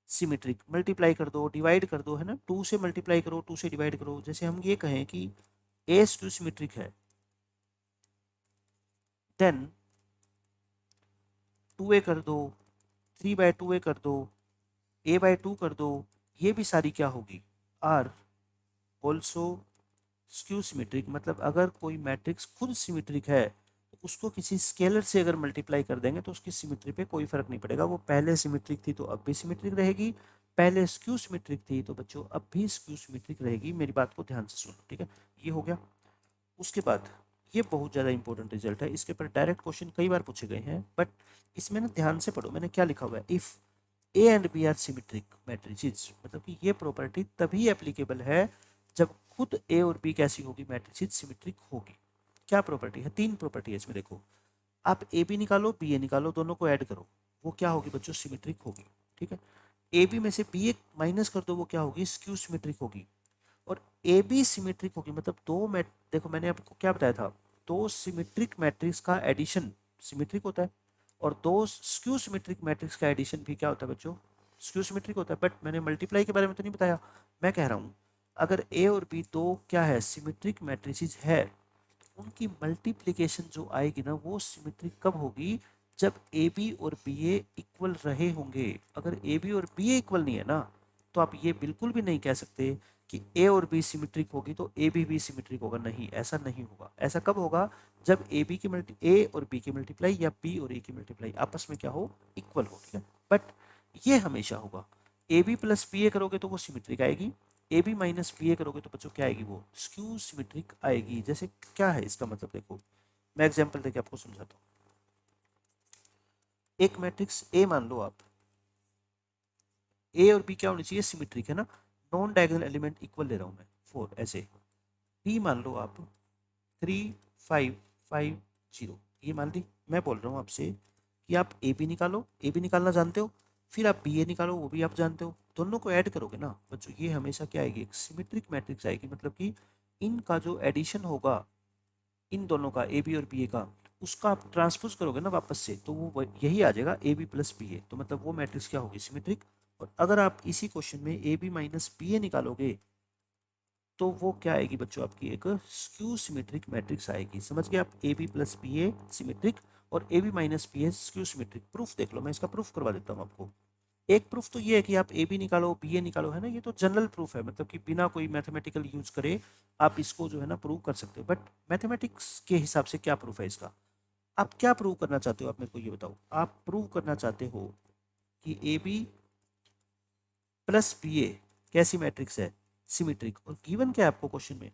सिमेट्रिक, मल्टीप्लाई कर दो, डिवाइड कर दो, है ना, 2 से मल्टीप्लाई करो, 2 से डिवाइड करो। जैसे हम ये कहें कि ए स्क्यू सिमेट्रिक है, देन 2a कर दो, 3/2a कर दो, a/2 कर दो, ये भी सारी क्या होगी, आर ऑल्सो स्क्यू सिमेट्रिक। मतलब अगर कोई मैट्रिक्स खुद सिमेट्रिक है तो उसको किसी स्केलर से अगर मल्टीप्लाई कर देंगे तो उसकी सिमेट्री पे कोई फर्क नहीं पड़ेगा, वो पहले सिमेट्रिक थी तो अब भी सिमेट्रिक रहेगी, पहले स्क्यू सिमेट्रिक थी तो बच्चों अब भी स्क्यू सिमेट्रिक रहेगी। मेरी बात को ध्यान से सुनो, ठीक है, ये हो गया। उसके बाद ये बहुत ज़्यादा इंपॉर्टेंट रिजल्ट है, इसके ऊपर डायरेक्ट क्वेश्चन कई बार पूछे गए हैं, बट इसमें ना ध्यान से पढ़ो, मैंने क्या लिखा हुआ है, if A and B are symmetric matrices, मतलब कि ये प्रॉपर्टी तभी एप्लीकेबल है जब खुद ए और बी कैसी होगी, मैट्रिसेस सिमेट्रिक होगी। क्या प्रॉपर्टी है, 3 प्रॉपर्टी है इसमें। देखो आप ए बी निकालो, बी ए निकालो, दोनों को ऐड करो, वो क्या होगी बच्चों, सिमेट्रिक होगी। ठीक है, ए बी में से बी ए माइनस कर दो, वो क्या होगी, स्क्यू सिमेट्रिक होगी। और ए बी सिमेट्रिक होगी, मतलब दो मैट, देखो मैंने आपको क्या बताया था, दो सिमेट्रिक मैट्रिक्स का एडिशन सिमेट्रिक होता है, और दो स्क्यू सिमेट्रिक मैट्रिक्स का एडिशन भी क्या होता है बच्चों, स्क्यू सिमेट्रिक होता है। बट मैंने मल्टीप्लाई के बारे में तो नहीं बताया। मैं कह रहा हूँ अगर ए और बी दो क्या है, सिमेट्रिक मैट्रिसेस है, उनकी मल्टीप्लिकेशन जो आएगी ना, वो सिमेट्रिक कब होगी, जब ए बी और बी ए इक्वल रहे होंगे। अगर ए बी और बी ए इक्वल नहीं है ना, तो आप ये बिल्कुल भी नहीं कह सकते कि ए और बी सिमेट्रिक होगी तो ए बी भी सिमेट्रिक होगा। नहीं, ऐसा नहीं होगा। ऐसा कब होगा, जब ए बी की मल्टी ए और बी की मल्टीप्लाई या बी और ए की मल्टीप्लाई आपस में क्या हो, इक्वल हो। ठीक है, बट ये हमेशा होगा। ए बी प्लस बी ए करोगे तो वो सिमेट्रिक आएगी, ए बी माइनस बी ए करोगे तो बच्चों क्या आएगी, वो स्क्यू सिमेट्रिक आएगी। जैसे क्या है इसका मतलब, देखो मैं एग्जांपल देके आपको समझाता हूँ। एक मैट्रिक्स ए मान लो आप, ए और बी क्या होनी चाहिए, सिमेट्रिक है ना, नॉन डायगोनल एलिमेंट इक्वल ले रहा हूँ मैं 4 ऐसे। बी मान लो आप 3 5 5 0, ये मान ली। मैं बोल रहा हूँ आपसे कि आप ए बी निकालो, ए बी निकालना जानते हो, फिर आप बी ए निकालो, वो भी आप जानते हो, दोनों को ऐड करोगे ना बच्चों, ये हमेशा क्या आएगी, एक सिमेट्रिक मैट्रिक्स आएगी। मतलब कि इनका जो एडिशन होगा, इन दोनों का ए बी और बी ए का, उसका आप ट्रांसपोज करोगे ना वापस से, तो वो यही आ जाएगा ए बी प्लस बी ए। तो मतलब वो मैट्रिक्स क्या होगी, सिमेट्रिक। और अगर आप इसी क्वेश्चन में ए बी माइनस बी ए निकालोगे, तो वो क्या आएगी बच्चों, आपकी एक स्क्यू सिमेट्रिक मैट्रिक्स आएगी। समझ गए आप, A B plus B A symmetric और A B minus B A skew symmetric. Proof देख लो, मैं इसका प्रूफ करवा देता हूँ आपको। एक प्रूफ तो ये है कि आप ए बी निकालो, बी ए निकालो, है ना, ये तो जनरल प्रूफ है, मतलब कि बिना कोई मैथमेटिकल यूज करे आप इसको जो है ना प्रूव कर सकते हो। बट मैथमेटिक्स के हिसाब से क्या प्रूफ है इसका, आप क्या प्रूव करना चाहते हो, आप मेरे को ये बताओ। आप प्रूव करना चाहते हो कि ए बी प्लस बी ए कैसी मैट्रिक्स है, सिमेट्रिक। और गिवन क्या है आपको क्वेश्चन में,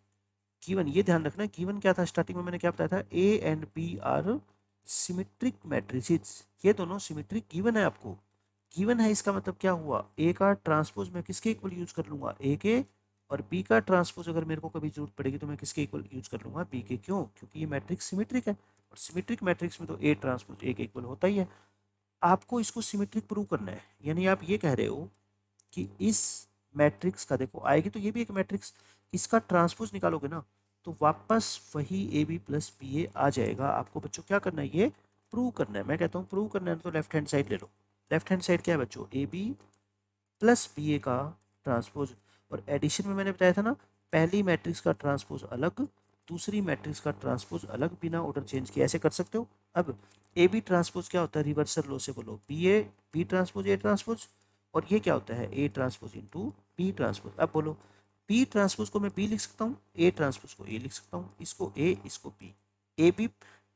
गिवन ये ध्यान रखना, गिवन क्या था, स्टार्टिंग में मैंने क्या बताया था, A and B are symmetric matrices, ये दोनों सिमेट्रिक गिवन है आपको। गिवन है इसका मतलब क्या हुआ, ए का ट्रांसपोज मैं किसके इक्वल यूज कर लूंगा, ए के, और बी का ट्रांसपोज अगर मेरे को कभी जरूरत पड़ेगी तो मैं किसके इक्वल यूज कर लूंगा, बी के। क्यों, क्योंकि ये मैट्रिक्स सिमेट्रिक है, और सिमेट्रिक मैट्रिक्स में तो ए ट्रांसपोज ए के इक्वल होता ही है। आपको इसको सिमेट्रिक प्रूव करना है, यानी आप ये कह रहे हो कि इस मैट्रिक्स का, देखो आएगी तो ये भी एक मैट्रिक्स, इसका ट्रांसपोज निकालोगे ना तो वापस वही ए बी प्लस बी ए आ जाएगा। आपको बच्चों क्या करना है, ये प्रूव करना है। मैं कहता हूँ प्रूव करना है तो लेफ्ट हैंड साइड ले लो। लेफ्ट हैंड साइड क्या है बच्चों, ए बी प्लस बी ए का ट्रांसपोज। और एडिशन में मैंने बताया था ना, पहली मैट्रिक्स का ट्रांसपोज अलग, दूसरी मैट्रिक्स का ट्रांसपोज अलग, बिना ऑर्डर चेंज किए ऐसे कर सकते हो। अब ए बी ट्रांसपोज क्या होता है, रिवर्सल लो से बोलो, B A B transpose A transpose, और ये क्या होता है, A transpose into B transpose. अब बोलो, बी ट्रांसपोज को मैं बी लिख सकता हूँ, ए ट्रांसपोज को ए लिख सकता हूँ, इसको ए इसको B. A B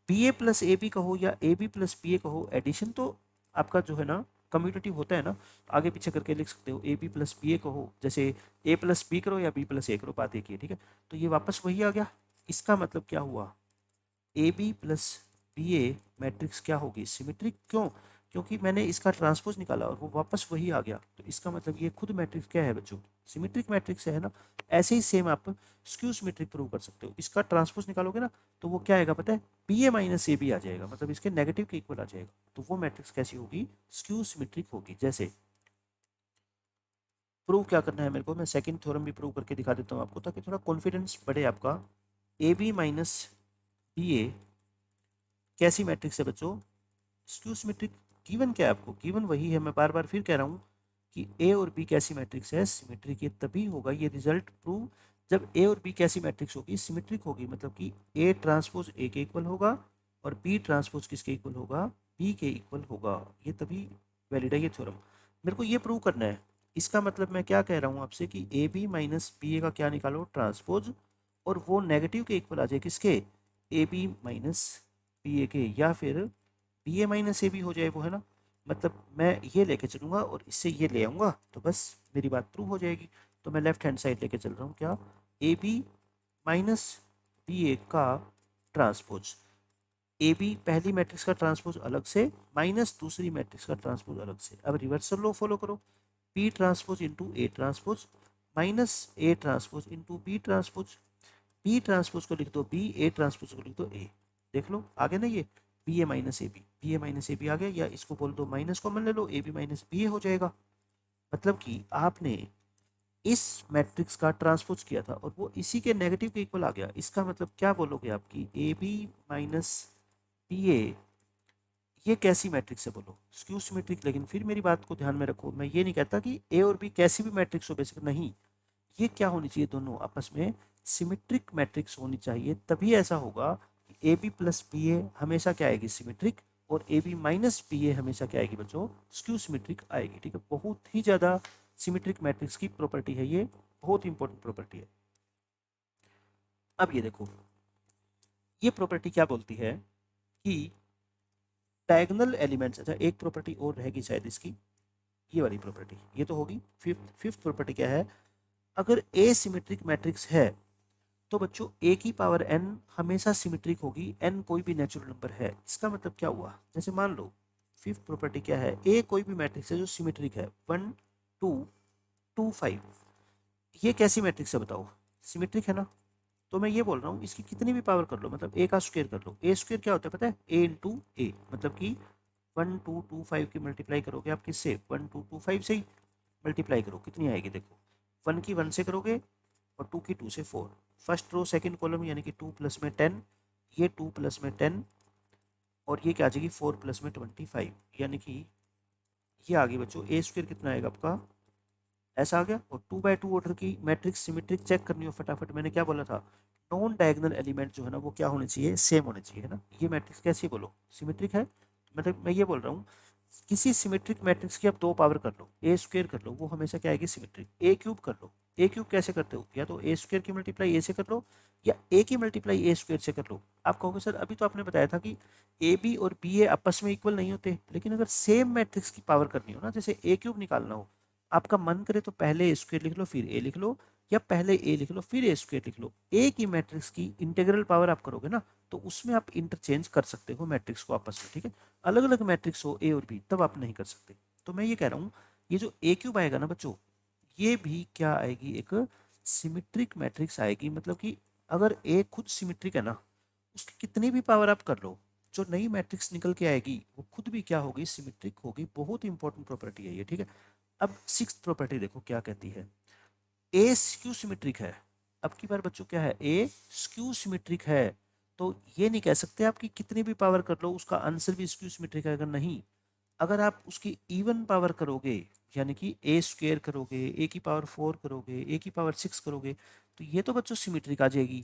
B A plus A B कहो या A B plus B A कहो, एडिशन तो आपका जो है ना कम्यूटेटिव होता है ना, आगे पीछे करके लिख सकते हो। A B plus B A कहो, जैसे ए प्लस बी करो या बी प्लस ए करो, बात एक ही है। ठीक है, तो ये वापस वही आ गया। इसका मतलब क्या हुआ, A B plus B A matrix क्या होगी, सिमेट्रिक। क्यों, क्योंकि मैंने इसका ट्रांसपोज निकाला और वो वापस वही आ गया। तो इसका मतलब ये खुद मैट्रिक्स क्या है बच्चों, सिमेट्रिक मैट्रिक्स है ना। ऐसे ही सेम आप स्क्यू सिमेट्रिक प्रूव कर सकते हो। इसका ट्रांसपोज निकालोगे ना तो वो क्या आएगा पता है, B A minus A B आ जाएगा, मतलब इसके नेगेटिव के इक्वल आ जाएगा। तो वो मैट्रिक्स कैसी होगी, स्क्यू सिमेट्रिक होगी। जैसे प्रूव क्या करना है मेरे को, मैं सेकंड थ्योरम भी प्रूव करके दिखा देता हूँ आपको, ताकि थोड़ा कॉन्फिडेंस बढ़े आपका। ए बी माइनस बी ए कैसी मैट्रिक्स है बच्चों, स्क्यू सिमेट्रिक। गिवन क्या है आपको, गिवन वही है, मैं बार बार फिर कह रहा हूँ कि ए और बी कैसी मैट्रिक्स है, सिमेट्रिक। ये तभी होगा, ये रिजल्ट प्रूव जब ए और बी कैसी मैट्रिक्स होगी, सिमेट्रिक होगी। मतलब कि ए ट्रांसपोज ए के इक्वल होगा और बी ट्रांसपोज किसके इक्वल होगा, बी के इक्वल होगा। ये तभी वैलिड है ये थ्योरम। मेरे को ये प्रूव करना है। इसका मतलब मैं क्या कह रहा हूँ आपसे कि ए बी माइनस बी ए का क्या निकालो, ट्रांसपोज, और वो नेगेटिव के इक्वल आ जाए किसके, A B minus B A के, या फिर B A minus A B हो जाए वो, है ना। मतलब मैं ये लेके चलूंगा और इससे ये ले आऊंगा तो बस मेरी बात प्रूव हो जाएगी। तो मैं लेफ्ट हैंड साइड लेके चल रहा हूँ, क्या, ए बी माइनस बी ए का ट्रांसपोज। ए बी पहली मैट्रिक्स का ट्रांसपोज अलग से, माइनस दूसरी मैट्रिक्स का ट्रांसपोज अलग से। अब रिवर्सल लो फॉलो करो, B transpose into A transpose minus A transpose into B transpose. B transpose को लिख दो बी, ए ट्रांसपोज को लिख दो ए। देख लो आ गया ना, ये B A minus A B, B A minus A B आ गया, या इसको बोल दो माइनस कॉमन ले लो, A B minus B A हो जाएगा। मतलब कि आपने इस मैट्रिक्स का ट्रांसपोज किया था और वो इसी के नेगेटिव के इक्वल आ गया। इसका मतलब क्या बोलोगे आपकी ए बी माइनस बी ए, ये कैसी मैट्रिक्स है बोलो? Skew symmetric. लेकिन फिर मेरी बात को ध्यान में रखो, मैं ये नहीं कहता कि ए और बी कैसी भी मैट्रिक्स हो बेसिक, नहीं, ये क्या होनी चाहिए, दोनों आपस में सिमेट्रिक मैट्रिक्स होनी चाहिए, तभी ऐसा होगा कि ए बी प्लस बी ए हमेशा क्या आएगी, सिमेट्रिक, और ए बी माइनस बी ए हमेशा क्या आएगी बच्चों, स्क्यू सिमेट्रिक आएगी। ठीक है, बहुत ही ज़्यादा सिमेट्रिक मैट्रिक्स की प्रॉपर्टी है ये, बहुत इंपॉर्टेंट प्रॉपर्टी है। अब ये देखो, ये प्रॉपर्टी क्या बोलती है कि डायगोनल एलिमेंट्स, अच्छा एक प्रॉपर्टी और रहेगी शायद इसकी, ये वाली प्रॉपर्टी, ये तो होगी। फिफ्थ प्रॉपर्टी क्या है, अगर ए सिमेट्रिक मैट्रिक्स है तो बच्चों ए की पावर एन हमेशा सिमेट्रिक होगी, एन कोई भी नेचुरल नंबर है। इसका मतलब क्या हुआ, जैसे मान लो फिफ्थ प्रॉपर्टी क्या है, ए कोई भी मैट्रिक्स है जो सिमेट्रिक है, 1 2 2 5, ये कैसी मैट्रिक्स है बताओ, सिमेट्रिक है ना। तो मैं ये बोल रहा हूँ इसकी कितनी भी पावर कर लो, मतलब ए का स्क्वायर कर लो, ए स्क्वायर क्या होता है पता है, ए इंटू ए, मतलब कि 1225 की मल्टीप्लाई करोगे आप किससे, 1225 से ही मल्टीप्लाई करो, कितनी आएगी देखो, 1 की 1 से करोगे और 2 की 2 से 4, फर्स्ट रो सेकंड कॉलम यानी कि 2 प्लस में 10, ये 2 प्लस में 10, और ये क्या आ जाएगी 4 प्लस में 25, यानी कि ये आ गई बच्चों ए स्क्वायर कितना आएगा आपका, ऐसा आ गया। और 2 by 2 ऑर्डर की मैट्रिक्स सिमेट्रिक चेक करनी हो फटाफट, मैंने क्या बोला था, नॉन डायगोनल एलिमेंट जो है ना वो क्या होने चाहिए, सेम होने चाहिए, है ना। ये मैट्रिक्स कैसी बोलो, सिमेट्रिक है। मतलब मैं ये बोल रहा हूँ किसी सिमेट्रिक मैट्रिक्स की आप 2 पावर कर लो, ए स्क्वायर कर लो, वो हमेशा क्या आएगी, सिमेट्रिक। ए क्यूब कर लो, ए क्यूब कैसे करते हो, या तो ए स्क्वायर की मल्टीप्लाई ए से कर लो, या ए की मल्टीप्लाई ए स्क्वायर से कर लो। आप कहोगे सर अभी तो आपने बताया था कि ए बी और बी ए आपस में इक्वल नहीं होते, लेकिन अगर सेम मैट्रिक्स की पावर करनी हो ना, जैसे ए क्यूब निकालना हो, आपका मन करे तो पहले ए स्क्वायर लिख लो फिर ए लिख लो, या पहले ए लिख लो फिर ए स्क्वायर लिख लो। ए की मैट्रिक्स की इंटीग्रल पावर आप करोगे ना, तो उसमें आप इंटरचेंज कर सकते हो मैट्रिक्स को आपस में, ठीक है। अलग अलग मैट्रिक्स हो ए और बी तब आप नहीं कर सकते। तो मैं ये कह रहा हूँ ये जो ए क्यूब आएगा ना बच्चों, ये भी क्या आएगी, एक सिमेट्रिक मैट्रिक्स आएगी। मतलब कि अगर ए खुद सिमेट्रिक है ना, उसकी कितनी भी पावर आप कर लो, जो नई मैट्रिक्स निकल के आएगी वो खुद भी क्या होगी, सिमेट्रिक होगी। बहुत इंपॉर्टेंट प्रॉपर्टी है ये, ठीक है। अब सिक्स्थ प्रॉपर्टी देखो क्या कहती है, ए स्क्यू सिमेट्रिक है। अब की बार बच्चों क्या है, ए स्क्यू सिमेट्रिक है, तो ये नहीं कह सकते आप कि कितनी भी पावर कर लो उसका आंसर भी स्क्यू सिमेट्रिक आएगा, नहीं। अगर आप उसकी इवन पावर करोगे, यानी कि ए स्क्वायर करोगे, ए की पावर 4 करोगे, ए की पावर 6 करोगे, तो ये तो बच्चों सिमेट्रिक आ जाएगी।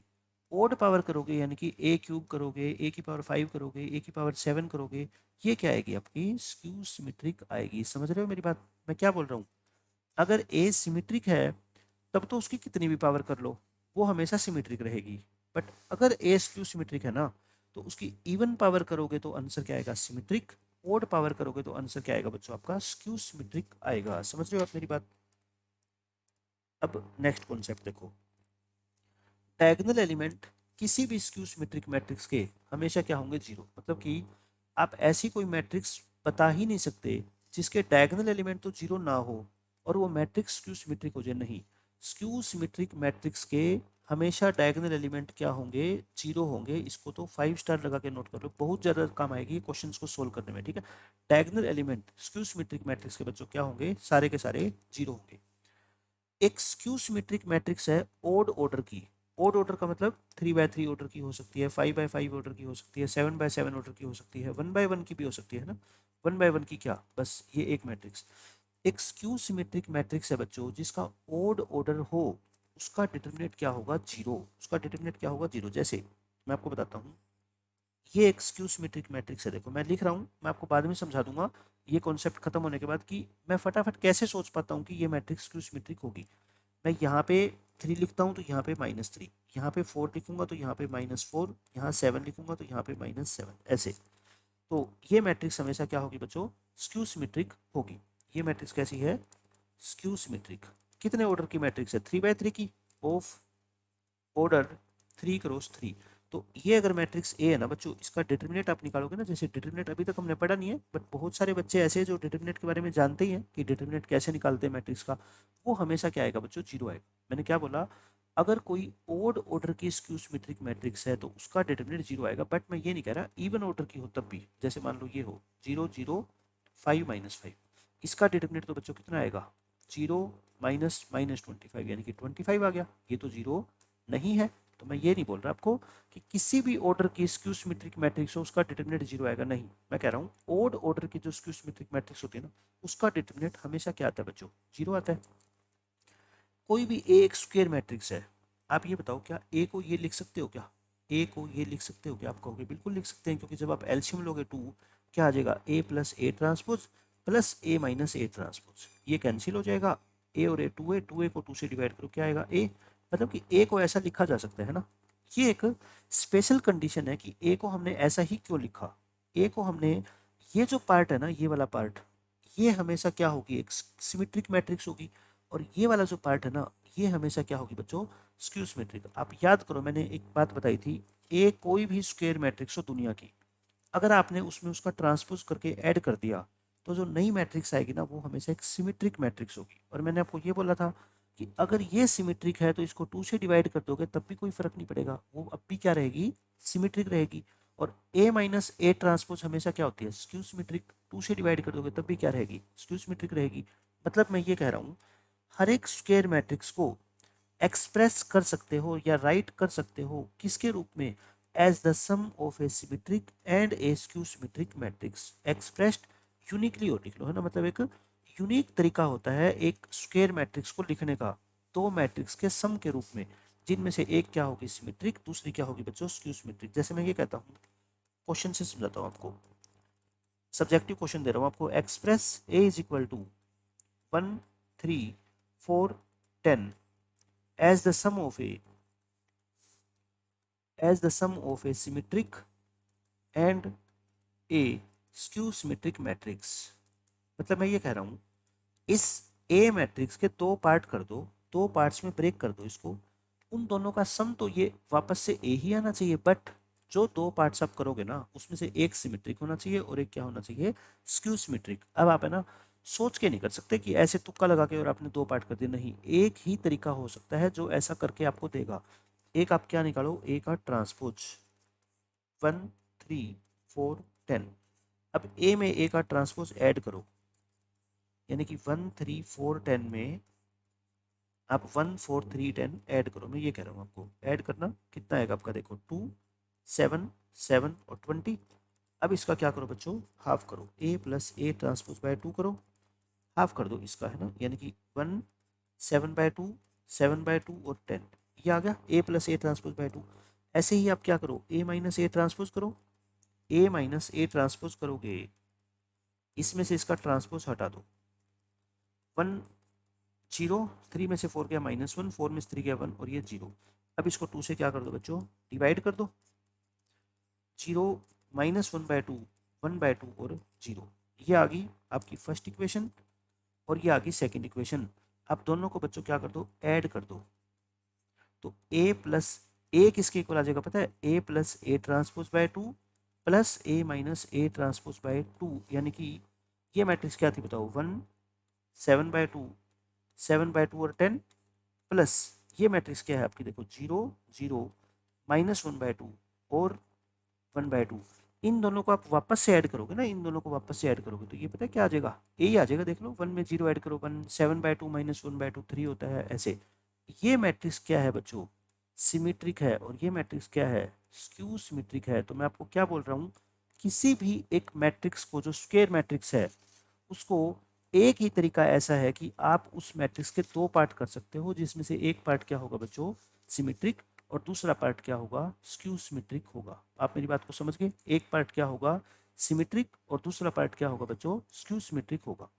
ओड पावर करोगे यानी कि ए क्यूब करोगे, ए की पावर 5 करोगे, ए की पावर 7 करोगे, ये क्या आएगी आपकी, स्क्यू सिमेट्रिक आएगी। समझ रहे हो मेरी बात, मैं क्या बोल रहा हूँ। अगर ए सिमेट्रिक है तब तो उसकी कितनी भी पावर कर लो वो हमेशा सिमेट्रिक रहेगी। बट अगर ए स्क्यू सिमेट्रिक है ना, तो उसकी इवन पावर करोगे तो आंसर क्या आएगा, सिमेट्रिक। ओड पावर करोगे तो आंसर क्या आएगा बच्चों, आपका स्क्यू सिमेट्रिक आएगा। समझ रहे हो आप मेरी बात। अब नेक्स्ट कॉन्सेप्ट देखो, डायगोनल एलिमेंट किसी भी स्क्यू सिमेट्रिक मैट्रिक्स के हमेशा क्या होंगे, जीरो। मतलब कि आप ऐसी कोई मैट्रिक्स बता ही नहीं सकते जिसके डायगोनल एलिमेंट तो जीरो ना हो और वो मैट्रिक्स स्क्यू सिमेट्रिक हो जाए, नहीं। स्क्यू सिमेट्रिक मैट्रिक्स के हमेशा डायगोनल एलिमेंट क्या होंगे, जीरो होंगे। इसको तो 5 स्टार लगा के नोट कर लो, बहुत ज़्यादा काम आएगी क्वेश्चन को सोल्व करने में, ठीक है। Diagonal element skew symmetric matrix के बच्चों क्या होंगे, सारे के सारे जीरो होंगे। एक स्क्यू सिमेट्रिक मैट्रिक्स है ओड ऑर्डर की। ओड ऑर्डर का मतलब 3 by 3 ऑर्डर की हो सकती है, 5 by 5 ऑर्डर की हो सकती है, 7 by 7 ऑर्डर की हो सकती है, 1 by 1 की भी हो सकती है ना। 1 by 1 की क्या, बस ये एक मैट्रिक्स। एक स्क्यू सिमेट्रिक मैट्रिक्स है बच्चों जिसका ओड ऑर्डर हो, उसका डिटरमिनेंट क्या होगा, जीरो। उसका डिटरमिनेंट क्या होगा, जीरो। जैसे मैं आपको बताता हूँ, ये एक स्क्यू सिमेट्रिक मैट्रिक्स है। देखो मैं लिख रहा हूँ, मैं आपको बाद में समझा दूंगा ये कॉन्सेप्ट खत्म होने के बाद कि मैं फटाफट कैसे सोच पाता हूँ कि ये मैट्रिक्स स्क्यू सिमेट्रिक होगी। मैं यहाँ पे 3 लिखता हूँ तो यहाँ पे -3, यहाँ पे 4 लिखूंगा तो यहाँ पे -4, यहाँ 7 लिखूंगा तो यहाँ पे -7, ऐसे। तो ये मैट्रिक्स हमेशा क्या होगी बच्चों, स्क्यू सिमेट्रिक होगी। ये मैट्रिक्स कैसी है, स्क्यू सिमेट्रिक। कितने ऑर्डर की मैट्रिक्स है, 3 by 3 की, ऑफ ऑर्डर 3 × 3। तो ये अगर मैट्रिक्स ए है ना बच्चों, इसका डिटरमिनेंट आप निकालोगे ना, जैसे डिटरमिनेंट अभी तक हमने पढ़ा नहीं है बट बहुत सारे बच्चे ऐसे हैं जो डिटरमिनेंट के बारे में जानते ही हैं कि डिटरमिनेंट कैसे निकालते हैं मैट्रिक्स का, वो हमेशा क्या आएगा बच्चों, जीरो आएगा। मैंने क्या बोला, अगर कोई ओड ऑर्डर की स्क्यू सिमेट्रिक मैट्रिक्स है तो उसका डिटरमिनेंट 0 आएगा, बट मैं ये नहीं कह रहा इवन ऑर्डर की हो तब भी। जैसे मान लो ये हो 0 0 5 -5, इसका डिटरमिनेंट तो बच्चों कितना आएगा 0 माइनस माइनस 25, यानी कि 25 आ गया। ये तो 0 नहीं है, तो मैं ये नहीं बोल रहा आपको कि किसी भी ऑर्डर की स्क्यू सिमेट्रिक मैट्रिक्स हो उसका डिटरमिनेंट 0 आएगा, नहीं। मैं कह रहा हूँ ओड ऑर्डर की जो स्क्यू सिमेट्रिक मैट्रिक्स होती है ना, उसका डिटरमिनेंट हमेशा क्या आता है बच्चों, 0 आता है। कोई भी ए एक स्क्वायर मैट्रिक्स है, आप ये बताओ क्या ए को ये लिख सकते हो क्या, ए को ये लिख सकते हो क्या? आप कहोगे बिल्कुल लिख सकते हैं, क्योंकि जब आप एलसीएम लोगे टू, क्या आ जाएगा A plus A transpose plus A minus A transpose, ये कैंसिल हो जाएगा। ए और ए, टू ए को टू से डिवाइड करो, क्या आएगा ए। मतलब कि ए को ऐसा लिखा जा सकता है ना। ये एक स्पेशल कंडीशन है कि ए को हमने ऐसा ही क्यों लिखा। ए को हमने, ये जो पार्ट है ना, ये वाला पार्ट, ये हमेशा क्या होगी, एक सिमेट्रिक मैट्रिक्स होगी। और ये वाला जो पार्ट है ना, ये हमेशा क्या होगी बच्चों, स्क्यू सिमेट्रिक। आप याद करो, मैंने एक बात बताई थी, ए कोई भी स्क्वायर मैट्रिक्स हो दुनिया की, अगर आपने उसमें उसका ट्रांसपोज करके ऐड कर दिया, तो जो नई मैट्रिक्स आएगी ना, वो हमेशा एक सिमेट्रिक मैट्रिक्स होगी। और मैंने आपको ये बोला था कि अगर ये सिमेट्रिक है तो इसको टू से डिवाइड कर दोगे तब भी कोई फर्क नहीं पड़ेगा, वो अब भी क्या रहेगी, सिमेट्रिक रहेगी। और ए माइनस ए ट्रांसपोज हमेशा क्या होती है, स्क्यू सिमेट्रिक। टू से डिवाइड कर दोगे तब भी क्या रहेगी, स्क्यू सिमेट्रिक रहेगी। मतलब मैं ये कह रहा हूँ, हर एक स्क्वायर मैट्रिक्स को एक्सप्रेस कर सकते हो या राइट कर सकते हो किसके रूप में, as the sum of a symmetric and a skew symmetric matrix expressed uniquely. और लिख लो, है ना, मतलब एक यूनिक तरीका होता है एक स्क्वायर मैट्रिक्स को लिखने का, दो मैट्रिक्स के सम के रूप में, जिनमें से एक क्या होगी सिमेट्रिक, दूसरी क्या होगी बच्चों स्क्यू सिमेट्रिक। जैसे मैं ये कहता हूँ, क्वेश्चन से समझाता हूँ आपको, सब्जेक्टिव क्वेश्चन दे रहा हूँ आपको, express A is equal to 1 3 4 10 as the sum of a symmetric and a skew symmetric matrix। मतलब मैं ये कह रहा हूँ, इस ए मैट्रिक्स के दो पार्ट कर दो, दो पार्ट्स में ब्रेक कर दो इसको, उन दोनों का सम तो ये वापस से ए ही आना चाहिए, बट जो दो पार्ट्स आप करोगे ना, उसमें से एक सिमेट्रिक होना चाहिए और एक क्या होना चाहिए, स्क्यू सिमेट्रिक। अब आप है ना सोच के नहीं कर सकते कि ऐसे तुक्का लगा के और आपने दो पार्ट कर दिए, नहीं, एक ही तरीका हो सकता है जो ऐसा करके आपको देगा। एक आप क्या निकालो, ए का ट्रांसपोज 1 3 4 10। अब ए में ए का ट्रांसपोज ऐड करो, यानी कि 1 3 4 10 में आप 1 4 3 10 ऐड करो। मैं ये कह रहा हूँ आपको ऐड करना, कितना आएगा आपका, देखो 2 7 7 और 20। अब इसका क्या करो बच्चों, हाफ करो, ए प्लस ए ट्रांसपोज बाय 2 करो, हाफ कर दो इसका, है ना, यानी कि 1 7/2 7/2 और 10, ये आ गया ए प्लस ए ट्रांसपोज बाय 2। ऐसे ही आप क्या करो, ए माइनस ए ट्रांसपोज करो, ए माइनस ए ट्रांसपोज करोगे, इसमें से इसका ट्रांसपोज हटा दो, 1 0 3 में से 4 गया -1, 4 में से 3 गया 1 और ये 0। अब इसको 2 से क्या कर दो बच्चों, डिवाइड कर दो, 0 -1/2 1/2 और 0। ये आ गई आपकी फर्स्ट इक्वेशन और ये आ गई सेकेंड इक्वेशन। अब दोनों को बच्चों क्या कर दो, ऐड कर दो। तो ए प्लस ए किसके इक्वल आ जाएगा पता है, A plus A transpose by 2 plus A minus A transpose by 2, यानी कि ये मैट्रिक्स क्या थी बताओ, 1 7/2 7/2 और 10 प्लस ये मैट्रिक्स क्या है आपकी, देखो 0 0 -1/2 और 1/2। इन दोनों को आप वापस से ऐड करोगे ना, इन दोनों को वापस से ऐड करोगे तो ये पता है क्या आ जाएगा, ए ही आ जाएगा। देख लो 1 में 0 ऐड करो, 1 7/2 -1/2 3 होता है ऐसे। ये मैट्रिक्स क्या है बच्चों, सिमेट्रिक है, और ये मैट्रिक्स क्या है, स्क्यू सिमेट्रिक है। तो मैं आपको क्या बोल रहा हूँ, किसी भी एक मैट्रिक्स को जो स्क्वायर मैट्रिक्स है, उसको एक ही तरीका ऐसा है कि आप उस मैट्रिक्स के दो पार्ट कर सकते हो, जिसमें से एक पार्ट क्या होगा बच्चों, सिमेट्रिक, और दूसरा पार्ट क्या होगा, स्क्यू सिमेट्रिक होगा। आप मेरी बात को समझ गए, एक पार्ट क्या होगा सिमेट्रिक और दूसरा पार्ट क्या होगा बच्चों, स्क्यू सिमेट्रिक होगा।